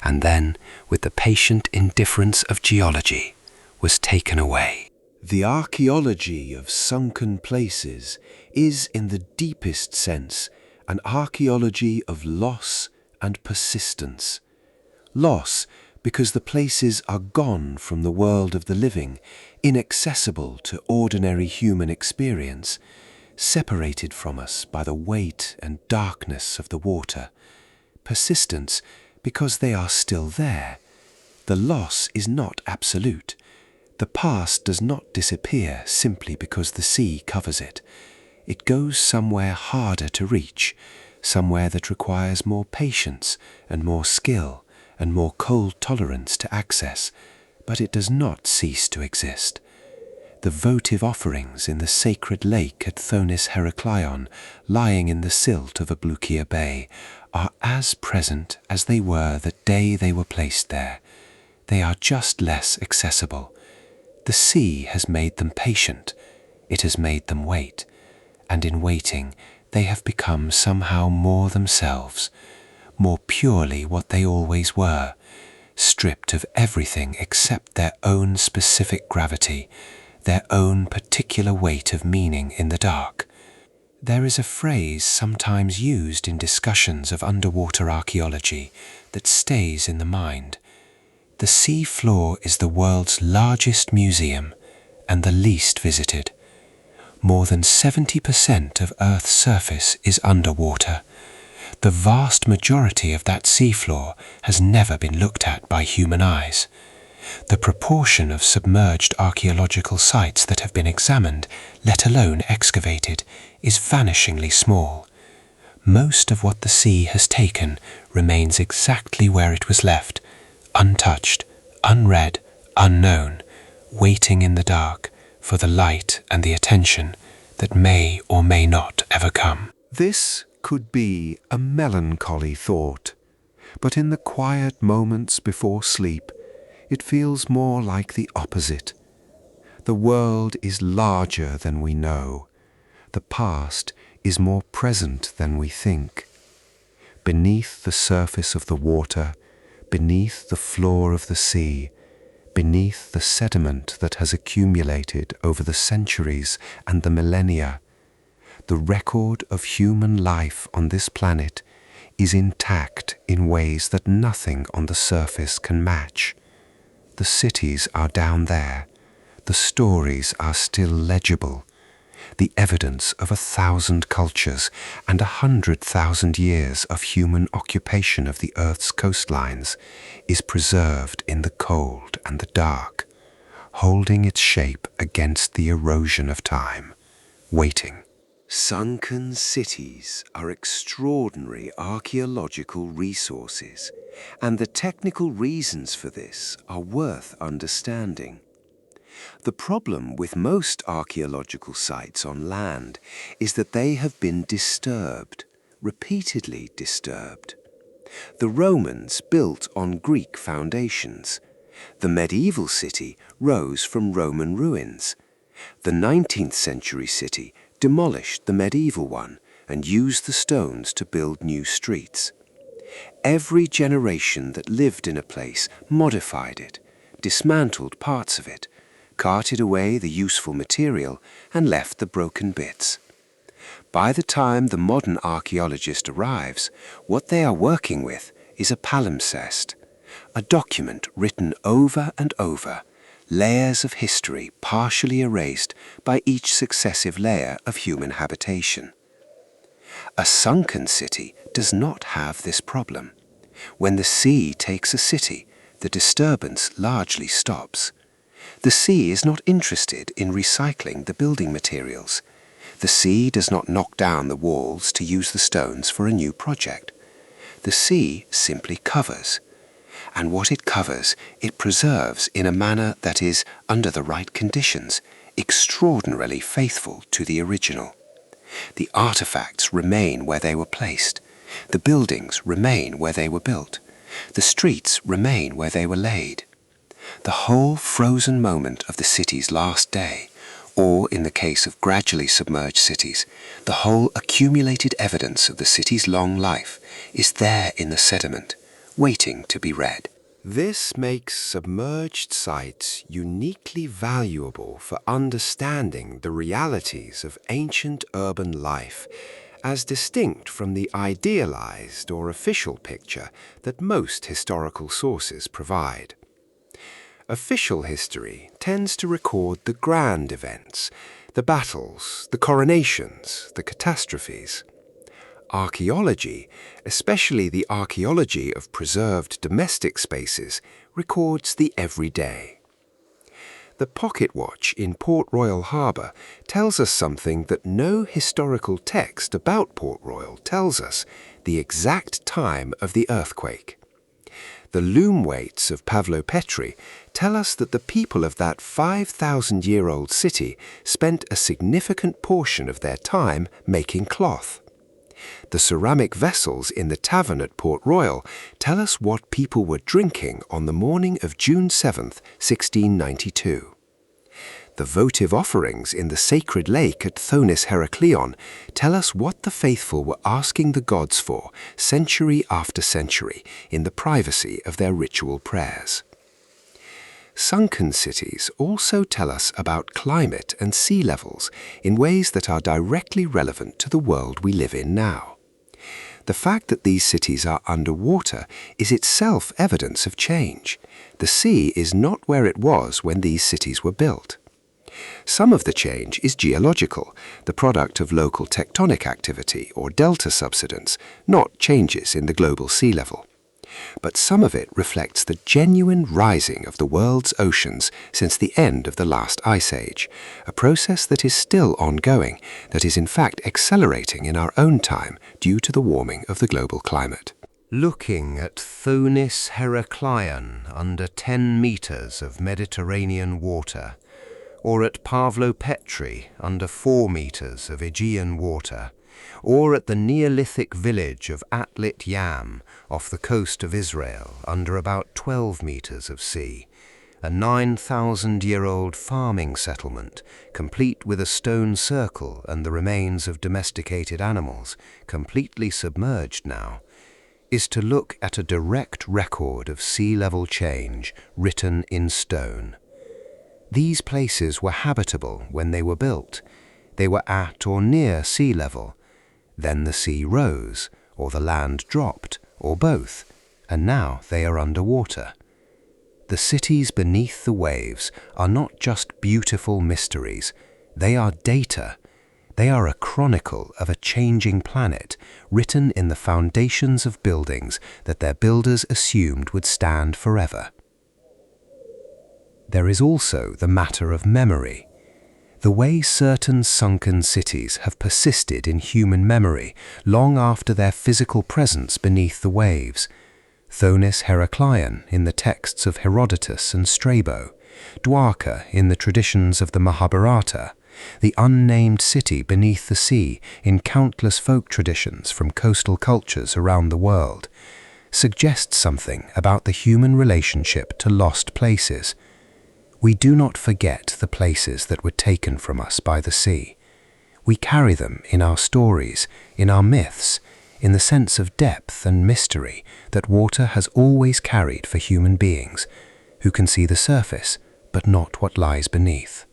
and then, with the patient indifference of geology, was taken away. The archaeology of sunken places is, in the deepest sense, an archaeology of loss and persistence. Loss because the places are gone from the world of the living, inaccessible to ordinary human experience, separated from us by the weight and darkness of the water. Persistence because they are still there. The loss is not absolute. The past does not disappear simply because the sea covers it. It goes somewhere harder to reach, somewhere that requires more patience and more skill and more cold tolerance to access, but it does not cease to exist. The votive offerings in the sacred lake at Thonis-Heracleion, lying in the silt of Ablukia Bay, are as present as they were the day they were placed there. They are just less accessible. The sea has made them patient, it has made them wait, and in waiting they have become somehow more themselves, more purely what they always were, stripped of everything except their own specific gravity, their own particular weight of meaning in the dark. There is a phrase sometimes used in discussions of underwater archaeology that stays in the mind. The sea floor is the world's largest museum and the least visited. More than 70% of Earth's surface is underwater. The vast majority of that seafloor has never been looked at by human eyes. The proportion of submerged archaeological sites that have been examined, let alone excavated, is vanishingly small. Most of what the sea has taken remains exactly where it was left, untouched, unread, unknown, waiting in the dark for the light and the attention that may or may not ever come. This could be a melancholy thought, but in the quiet moments before sleep, it feels more like the opposite. The world is larger than we know. The past is more present than we think. Beneath the surface of the water, beneath the floor of the sea, beneath the sediment that has accumulated over the centuries and the millennia, the record of human life on this planet is intact in ways that nothing on the surface can match. The cities are down there, the stories are still legible. The evidence of 1,000 cultures and 100,000 years of human occupation of the Earth's coastlines is preserved in the cold and the dark, holding its shape against the erosion of time, waiting. Sunken cities are extraordinary archaeological resources, and the technical reasons for this are worth understanding. The problem with most archaeological sites on land is that they have been disturbed, repeatedly disturbed. The Romans built on Greek foundations. The medieval city rose from Roman ruins. The 19th century city demolished the medieval one and used the stones to build new streets. Every generation that lived in a place modified it, dismantled parts of it, carted away the useful material, and left the broken bits. By the time the modern archaeologist arrives, what they are working with is a palimpsest, a document written over and over, layers of history partially erased by each successive layer of human habitation. A sunken city does not have this problem. When the sea takes a city, the disturbance largely stops. The sea is not interested in recycling the building materials. The sea does not knock down the walls to use the stones for a new project. The sea simply covers. And what it covers, it preserves in a manner that is, under the right conditions, extraordinarily faithful to the original. The artifacts remain where they were placed. The buildings remain where they were built. The streets remain where they were laid. The whole frozen moment of the city's last day, or in the case of gradually submerged cities, the whole accumulated evidence of the city's long life is there in the sediment, waiting to be read. This makes submerged sites uniquely valuable for understanding the realities of ancient urban life, as distinct from the idealized or official picture that most historical sources provide. Official history tends to record the grand events, the battles, the coronations, the catastrophes. Archaeology, especially the archaeology of preserved domestic spaces, records the everyday. The pocket watch in Port Royal Harbour tells us something that no historical text about Port Royal tells us: the exact time of the earthquake. The loom weights of Pavlopetri tell us that the people of that 5,000-year-old city spent a significant portion of their time making cloth. The ceramic vessels in the tavern at Port Royal tell us what people were drinking on the morning of June 7th, 1692. The votive offerings in the sacred lake at Thonis-Heracleion tell us what the faithful were asking the gods for century after century in the privacy of their ritual prayers. Sunken cities also tell us about climate and sea levels in ways that are directly relevant to the world we live in now. The fact that these cities are underwater is itself evidence of change. The sea is not where it was when these cities were built. Some of the change is geological, the product of local tectonic activity or delta subsidence, not changes in the global sea level. But some of it reflects the genuine rising of the world's oceans since the end of the last ice age, a process that is still ongoing, that is in fact accelerating in our own time due to the warming of the global climate. Looking at Thonis-Heracleion under 10 meters of Mediterranean water, or at Pavlopetri under 4 meters of Aegean water, or at the Neolithic village of Atlit Yam off the coast of Israel under about 12 meters of sea, a 9,000-year-old farming settlement, complete with a stone circle and the remains of domesticated animals, completely submerged now, is to look at a direct record of sea level change written in stone. These places were habitable when they were built. They were at or near sea level. Then the sea rose, or the land dropped, or both, and now they are underwater. The cities beneath the waves are not just beautiful mysteries, they are data. They are a chronicle of a changing planet, written in the foundations of buildings that their builders assumed would stand forever. There is also the matter of memory. The way certain sunken cities have persisted in human memory long after their physical presence beneath the waves. Thonis-Heracleion in the texts of Herodotus and Strabo, Dwarka in the traditions of the Mahabharata, the unnamed city beneath the sea in countless folk traditions from coastal cultures around the world, suggests something about the human relationship to lost places. We do not forget the places that were taken from us by the sea. We carry them in our stories, in our myths, in the sense of depth and mystery that water has always carried for human beings, who can see the surface, but not what lies beneath.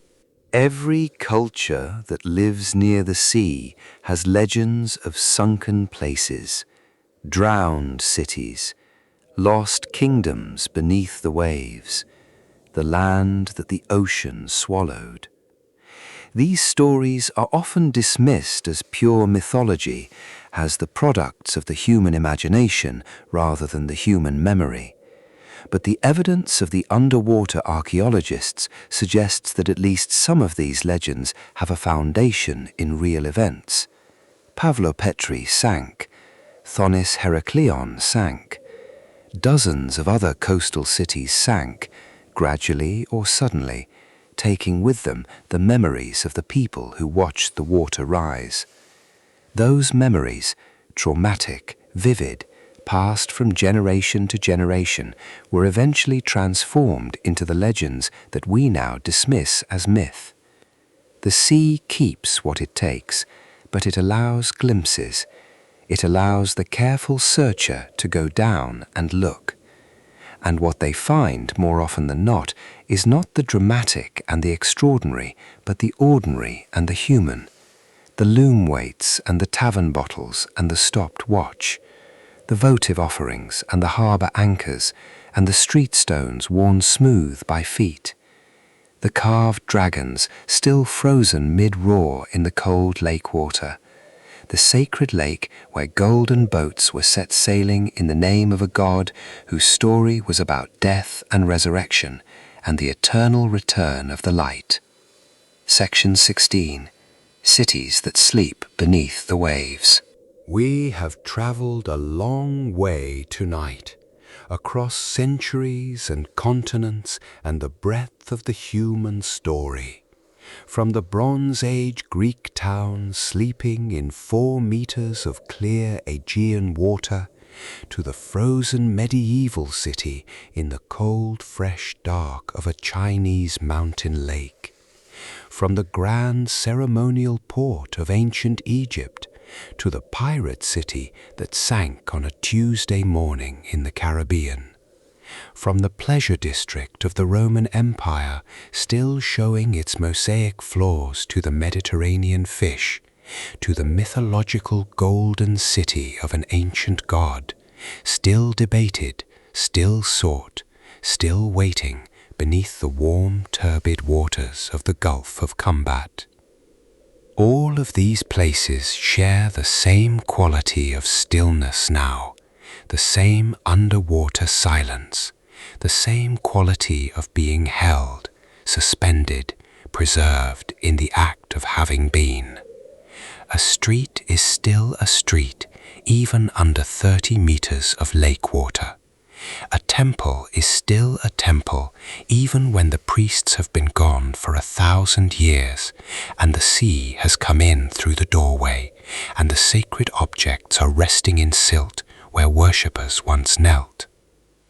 Every culture that lives near the sea has legends of sunken places, drowned cities, lost kingdoms beneath the waves, the land that the ocean swallowed. These stories are often dismissed as pure mythology, as the products of the human imagination rather than the human memory. But the evidence of the underwater archaeologists suggests that at least some of these legends have a foundation in real events. Pavlopetri sank. Thonis-Heracleion sank. Dozens of other coastal cities sank, gradually or suddenly, taking with them the memories of the people who watched the water rise. Those memories, traumatic, vivid, passed from generation to generation, were eventually transformed into the legends that we now dismiss as myth. The sea keeps what it takes, but it allows glimpses. It allows the careful searcher to go down and look. And what they find, more often than not, is not the dramatic and the extraordinary, but the ordinary and the human. The loom weights and the tavern bottles and the stopped watch. The votive offerings and the harbour anchors and the street stones worn smooth by feet. The carved dragons still frozen mid-roar in the cold lake water. The sacred lake where golden boats were set sailing in the name of a god whose story was about death and resurrection and the eternal return of the light. Section 16. Cities that sleep beneath the waves. We have traveled a long way tonight, across centuries and continents and the breadth of the human story. From the Bronze Age Greek town sleeping in 4 meters of clear Aegean water, to the frozen medieval city in the cold, fresh dark of a Chinese mountain lake. From the grand ceremonial port of ancient Egypt, to the pirate city that sank on a Tuesday morning in the Caribbean. From the pleasure district of the Roman Empire, still showing its mosaic floors to the Mediterranean fish, to the mythological golden city of an ancient god, still debated, still sought, still waiting beneath the warm, turbid waters of the Gulf of Cumbat. All of these places share the same quality of stillness now, the same underwater silence, the same quality of being held, suspended, preserved in the act of having been. A street is still a street, even under 30 meters of lake water. A temple is still a temple, even when the priests have been gone for 1,000 years, and the sea has come in through the doorway, and the sacred objects are resting in silt where worshippers once knelt.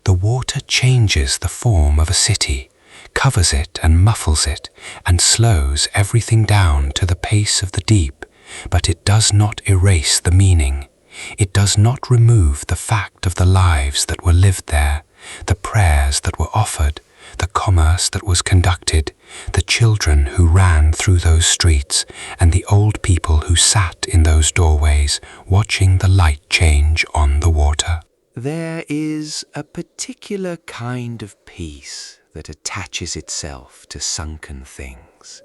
The water changes the form of a city, covers it and muffles it, and slows everything down to the pace of the deep, but it does not erase the meaning. It does not remove the fact of the lives that were lived there, the prayers that were offered, the commerce that was conducted, the children who ran through those streets, and the old people who sat in those doorways watching the light change on the water. There is a particular kind of peace that attaches itself to sunken things.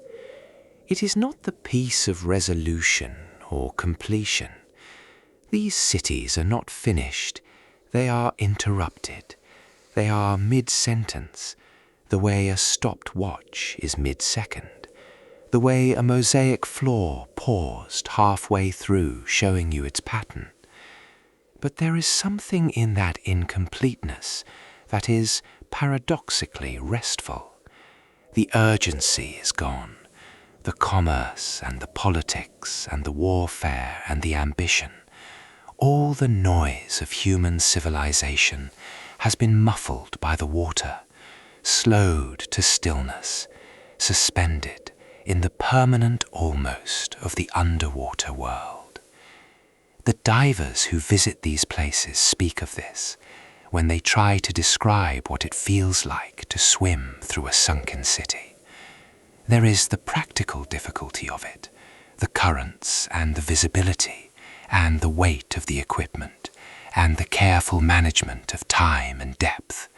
It is not the peace of resolution or completion. These cities are not finished. They are interrupted. They are mid-sentence, the way a stopped watch is mid-second, the way a mosaic floor paused halfway through, showing you its pattern. But there is something in that incompleteness that is paradoxically restful. The urgency is gone, the commerce and the politics and the warfare and the ambition. All the noise of human civilization has been muffled by the water, slowed to stillness, suspended in the permanent almost of the underwater world. The divers who visit these places speak of this when they try to describe what it feels like to swim through a sunken city. There is the practical difficulty of it, the currents and the visibility and the weight of the equipment and the careful management of time and depth.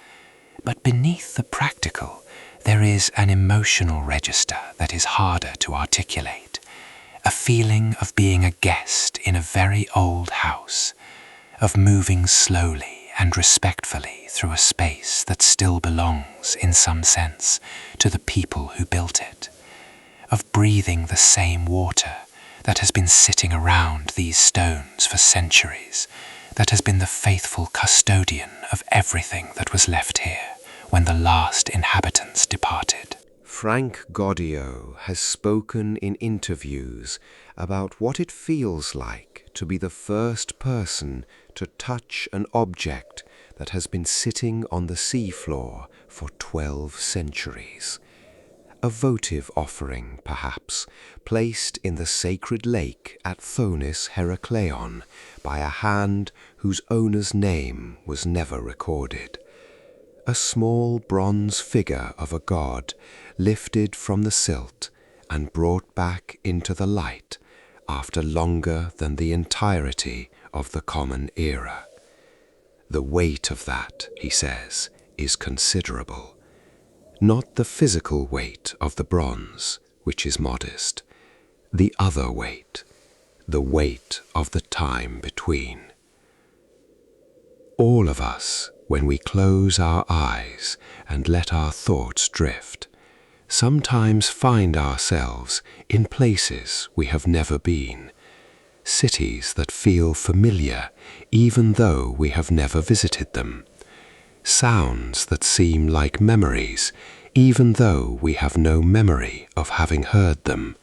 But beneath the practical, there is an emotional register that is harder to articulate. A feeling of being a guest in a very old house, of moving slowly and respectfully through a space that still belongs, in some sense, to the people who built it, of breathing the same water that has been sitting around these stones for centuries, that has been the faithful custodian of everything that was left here when the last inhabitants departed. Frank Gaudio has spoken in interviews about what it feels like to be the first person to touch an object that has been sitting on the seafloor for 12 centuries. A votive offering, perhaps, placed in the sacred lake at Thonis-Heracleion by a hand whose owner's name was never recorded. A small bronze figure of a god lifted from the silt and brought back into the light after longer than the entirety of the Common Era. The weight of that, he says, is considerable. Not the physical weight of the bronze, which is modest, the other weight, the weight of the time between. All of us, when we close our eyes and let our thoughts drift, sometimes find ourselves in places we have never been, cities that feel familiar even though we have never visited them, sounds that seem like memories even though we have no memory of having heard them.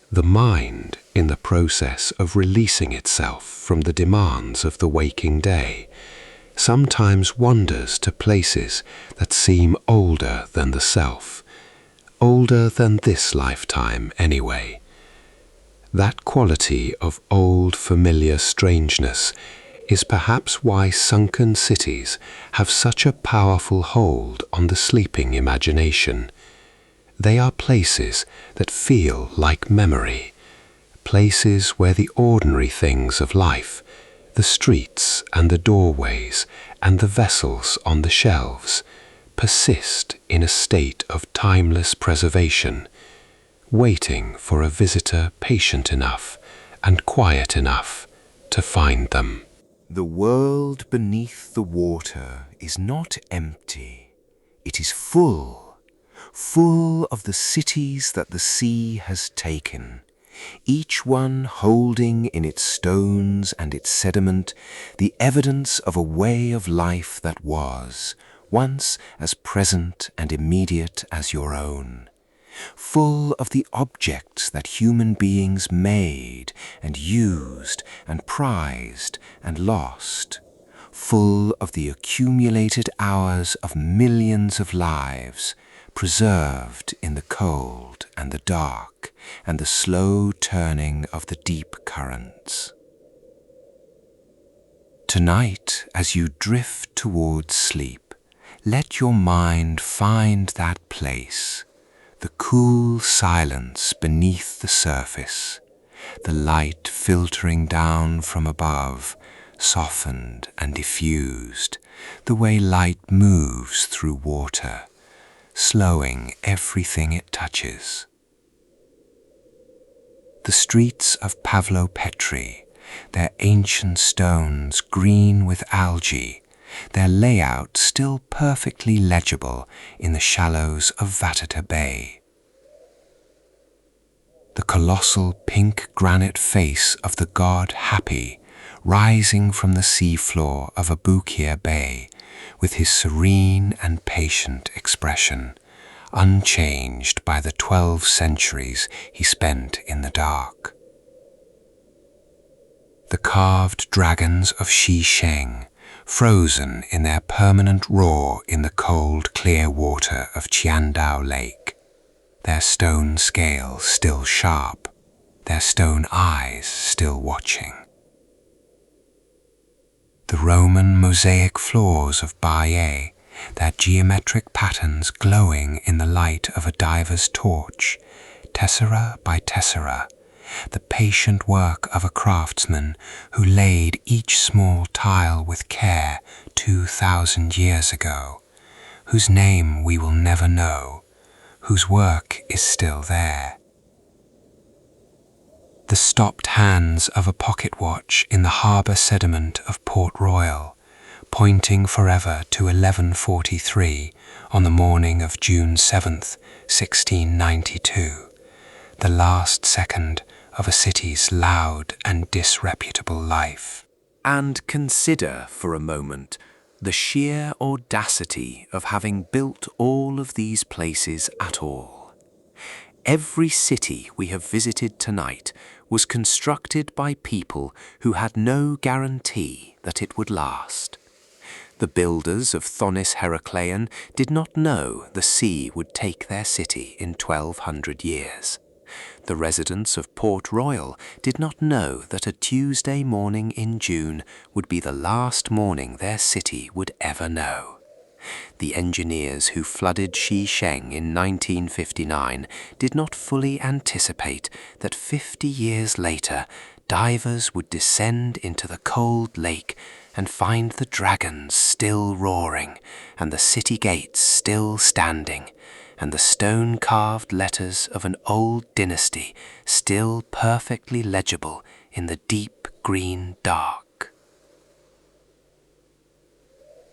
The mind, in the process of releasing itself from the demands of the waking day, sometimes wanders to places that seem older than the self, older than this lifetime anyway. That quality of old familiar strangeness is perhaps why sunken cities have such a powerful hold on the sleeping imagination. They are places that feel like memory, places where the ordinary things of life, the streets and the doorways and the vessels on the shelves, persist in a state of timeless preservation, waiting for a visitor patient enough and quiet enough to find them. The world beneath the water is not empty. It is full, full of the cities that the sea has taken, each one holding in its stones and its sediment the evidence of a way of life that was, once as present and immediate as your own, full of the objects that human beings made and used and prized and lost, full of the accumulated hours of millions of lives, preserved in the cold and the dark and the slow turning of the deep currents. Tonight, as you drift towards sleep, let your mind find that place, the cool silence beneath the surface, the light filtering down from above, softened and diffused, the way light moves through water, slowing everything it touches. The streets of Pavlo-Petri, their ancient stones green with algae, their layout still perfectly legible in the shallows of Vatata Bay. The colossal pink granite face of the god Hapi rising from the seafloor of Abukir Bay with his serene and patient expression, unchanged by the 12 centuries he spent in the dark. The carved dragons of Shisheng, frozen in their permanent roar in the cold, clear water of Qiandao Lake, their stone scales still sharp, their stone eyes still watching. The Roman mosaic floors of Baiae, their geometric patterns glowing in the light of a diver's torch, tessera by tessera, the patient work of a craftsman who laid each small tile with care 2,000 years ago, whose name we will never know, whose work is still there. The stopped hands of a pocket watch in the harbour sediment of Port Royal, pointing forever to 11:43 on the morning of June 7th, 1692, the last second of a city's loud and disreputable life. And consider for a moment the sheer audacity of having built all of these places at all. Every city we have visited tonight was constructed by people who had no guarantee that it would last. The builders of Thonis-Heracleion did not know the sea would take their city in 1200 years. The residents of Port Royal did not know that a Tuesday morning in June would be the last morning their city would ever know. The engineers who flooded Shisheng in 1959 did not fully anticipate that 50 years later, divers would descend into the cold lake and find the dragons still roaring, and the city gates still standing, and the stone-carved letters of an old dynasty still perfectly legible in the deep green dark.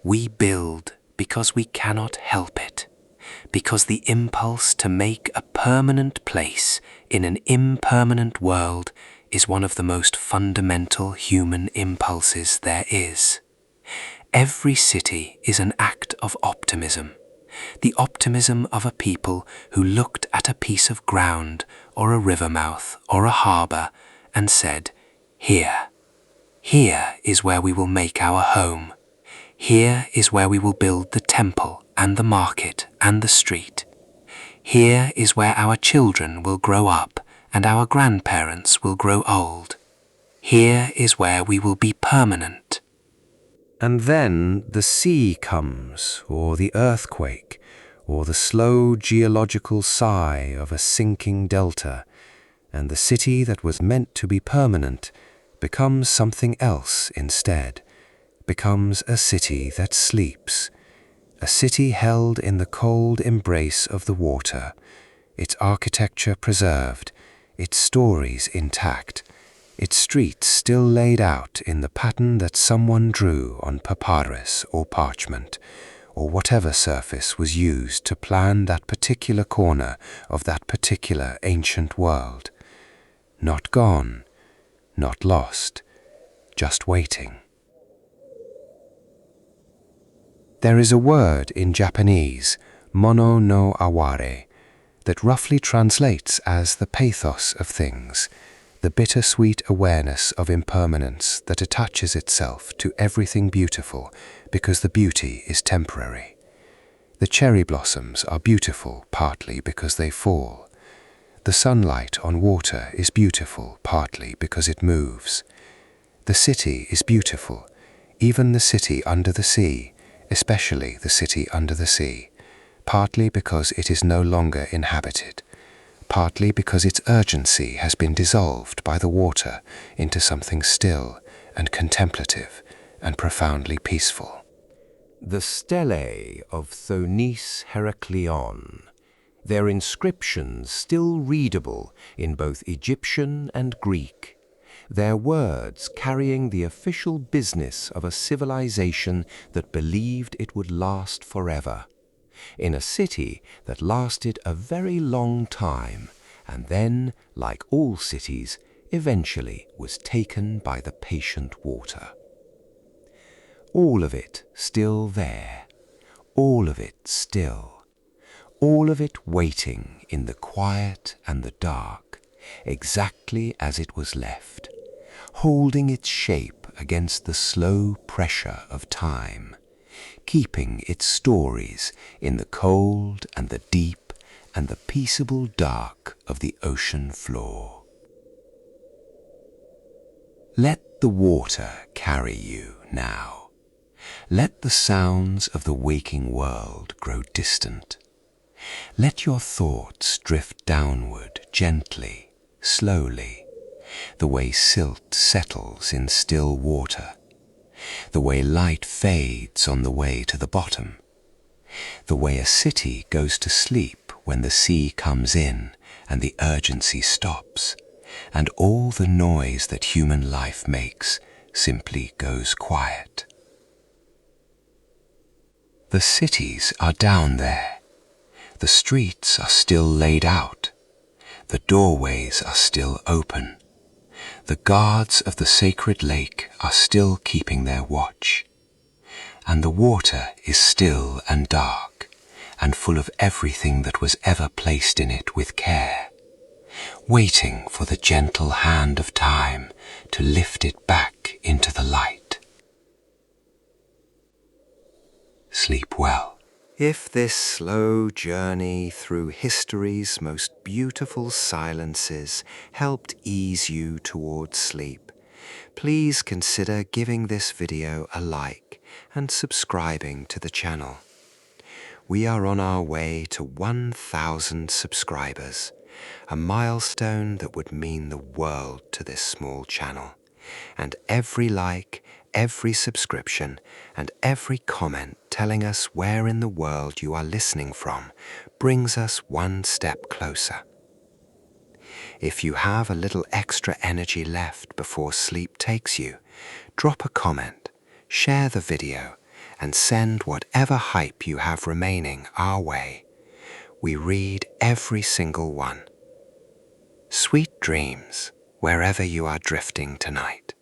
We build because we cannot help it, because the impulse to make a permanent place in an impermanent world is one of the most fundamental human impulses there is. Every city is an act of optimism, the optimism of a people who looked at a piece of ground or a river mouth or a harbour and said, "Here is where we will make our home. Here is where we will build the temple and the market and the street. Here is where our children will grow up and our grandparents will grow old. Here is where we will be permanent." And then the sea comes, or the earthquake, or the slow geological sigh of a sinking delta, and the city that was meant to be permanent becomes something else instead, becomes a city that sleeps, a city held in the cold embrace of the water, its architecture preserved, its stories intact, its streets still laid out in the pattern that someone drew on papyrus or parchment, or whatever surface was used to plan that particular corner of that particular ancient world. Not gone, not lost, just waiting. There is a word in Japanese, mono no aware, that roughly translates as the pathos of things, the bittersweet awareness of impermanence that attaches itself to everything beautiful because the beauty is temporary. The cherry blossoms are beautiful partly because they fall. The sunlight on water is beautiful partly because it moves. The city is beautiful, even the city under the sea, especially the city under the sea, partly because it is no longer inhabited, partly because its urgency has been dissolved by the water into something still and contemplative and profoundly peaceful. The stelae of Thonis-Heracleion, their inscriptions still readable in both Egyptian and Greek, their words carrying the official business of a civilization that believed it would last forever, in a city that lasted a very long time and then, like all cities, eventually was taken by the patient water. All of it still there, all of it still, all of it waiting in the quiet and the dark, exactly as it was left, holding its shape against the slow pressure of time, keeping its stories in the cold and the deep and the peaceable dark of the ocean floor. Let the water carry you now. Let the sounds of the waking world grow distant. Let your thoughts drift downward gently, slowly, the way silt settles in still water, the way light fades on the way to the bottom, the way a city goes to sleep when the sea comes in and the urgency stops, and all the noise that human life makes simply goes quiet. The cities are down there. The streets are still laid out. The doorways are still open. The guards of the sacred lake are still keeping their watch. And the water is still and dark, and full of everything that was ever placed in it with care, waiting for the gentle hand of time to lift it back into the light. Sleep well. If this slow journey through history's most beautiful silences helped ease you towards sleep, please consider giving this video a like and subscribing to the channel. We are on our way to 1,000 subscribers, a milestone that would mean the world to this small channel, and every like, every subscription, and every comment telling us where in the world you are listening from brings us one step closer. If you have a little extra energy left before sleep takes you, drop a comment, share the video, and send whatever hype you have remaining our way. We read every single one. Sweet dreams wherever you are drifting tonight.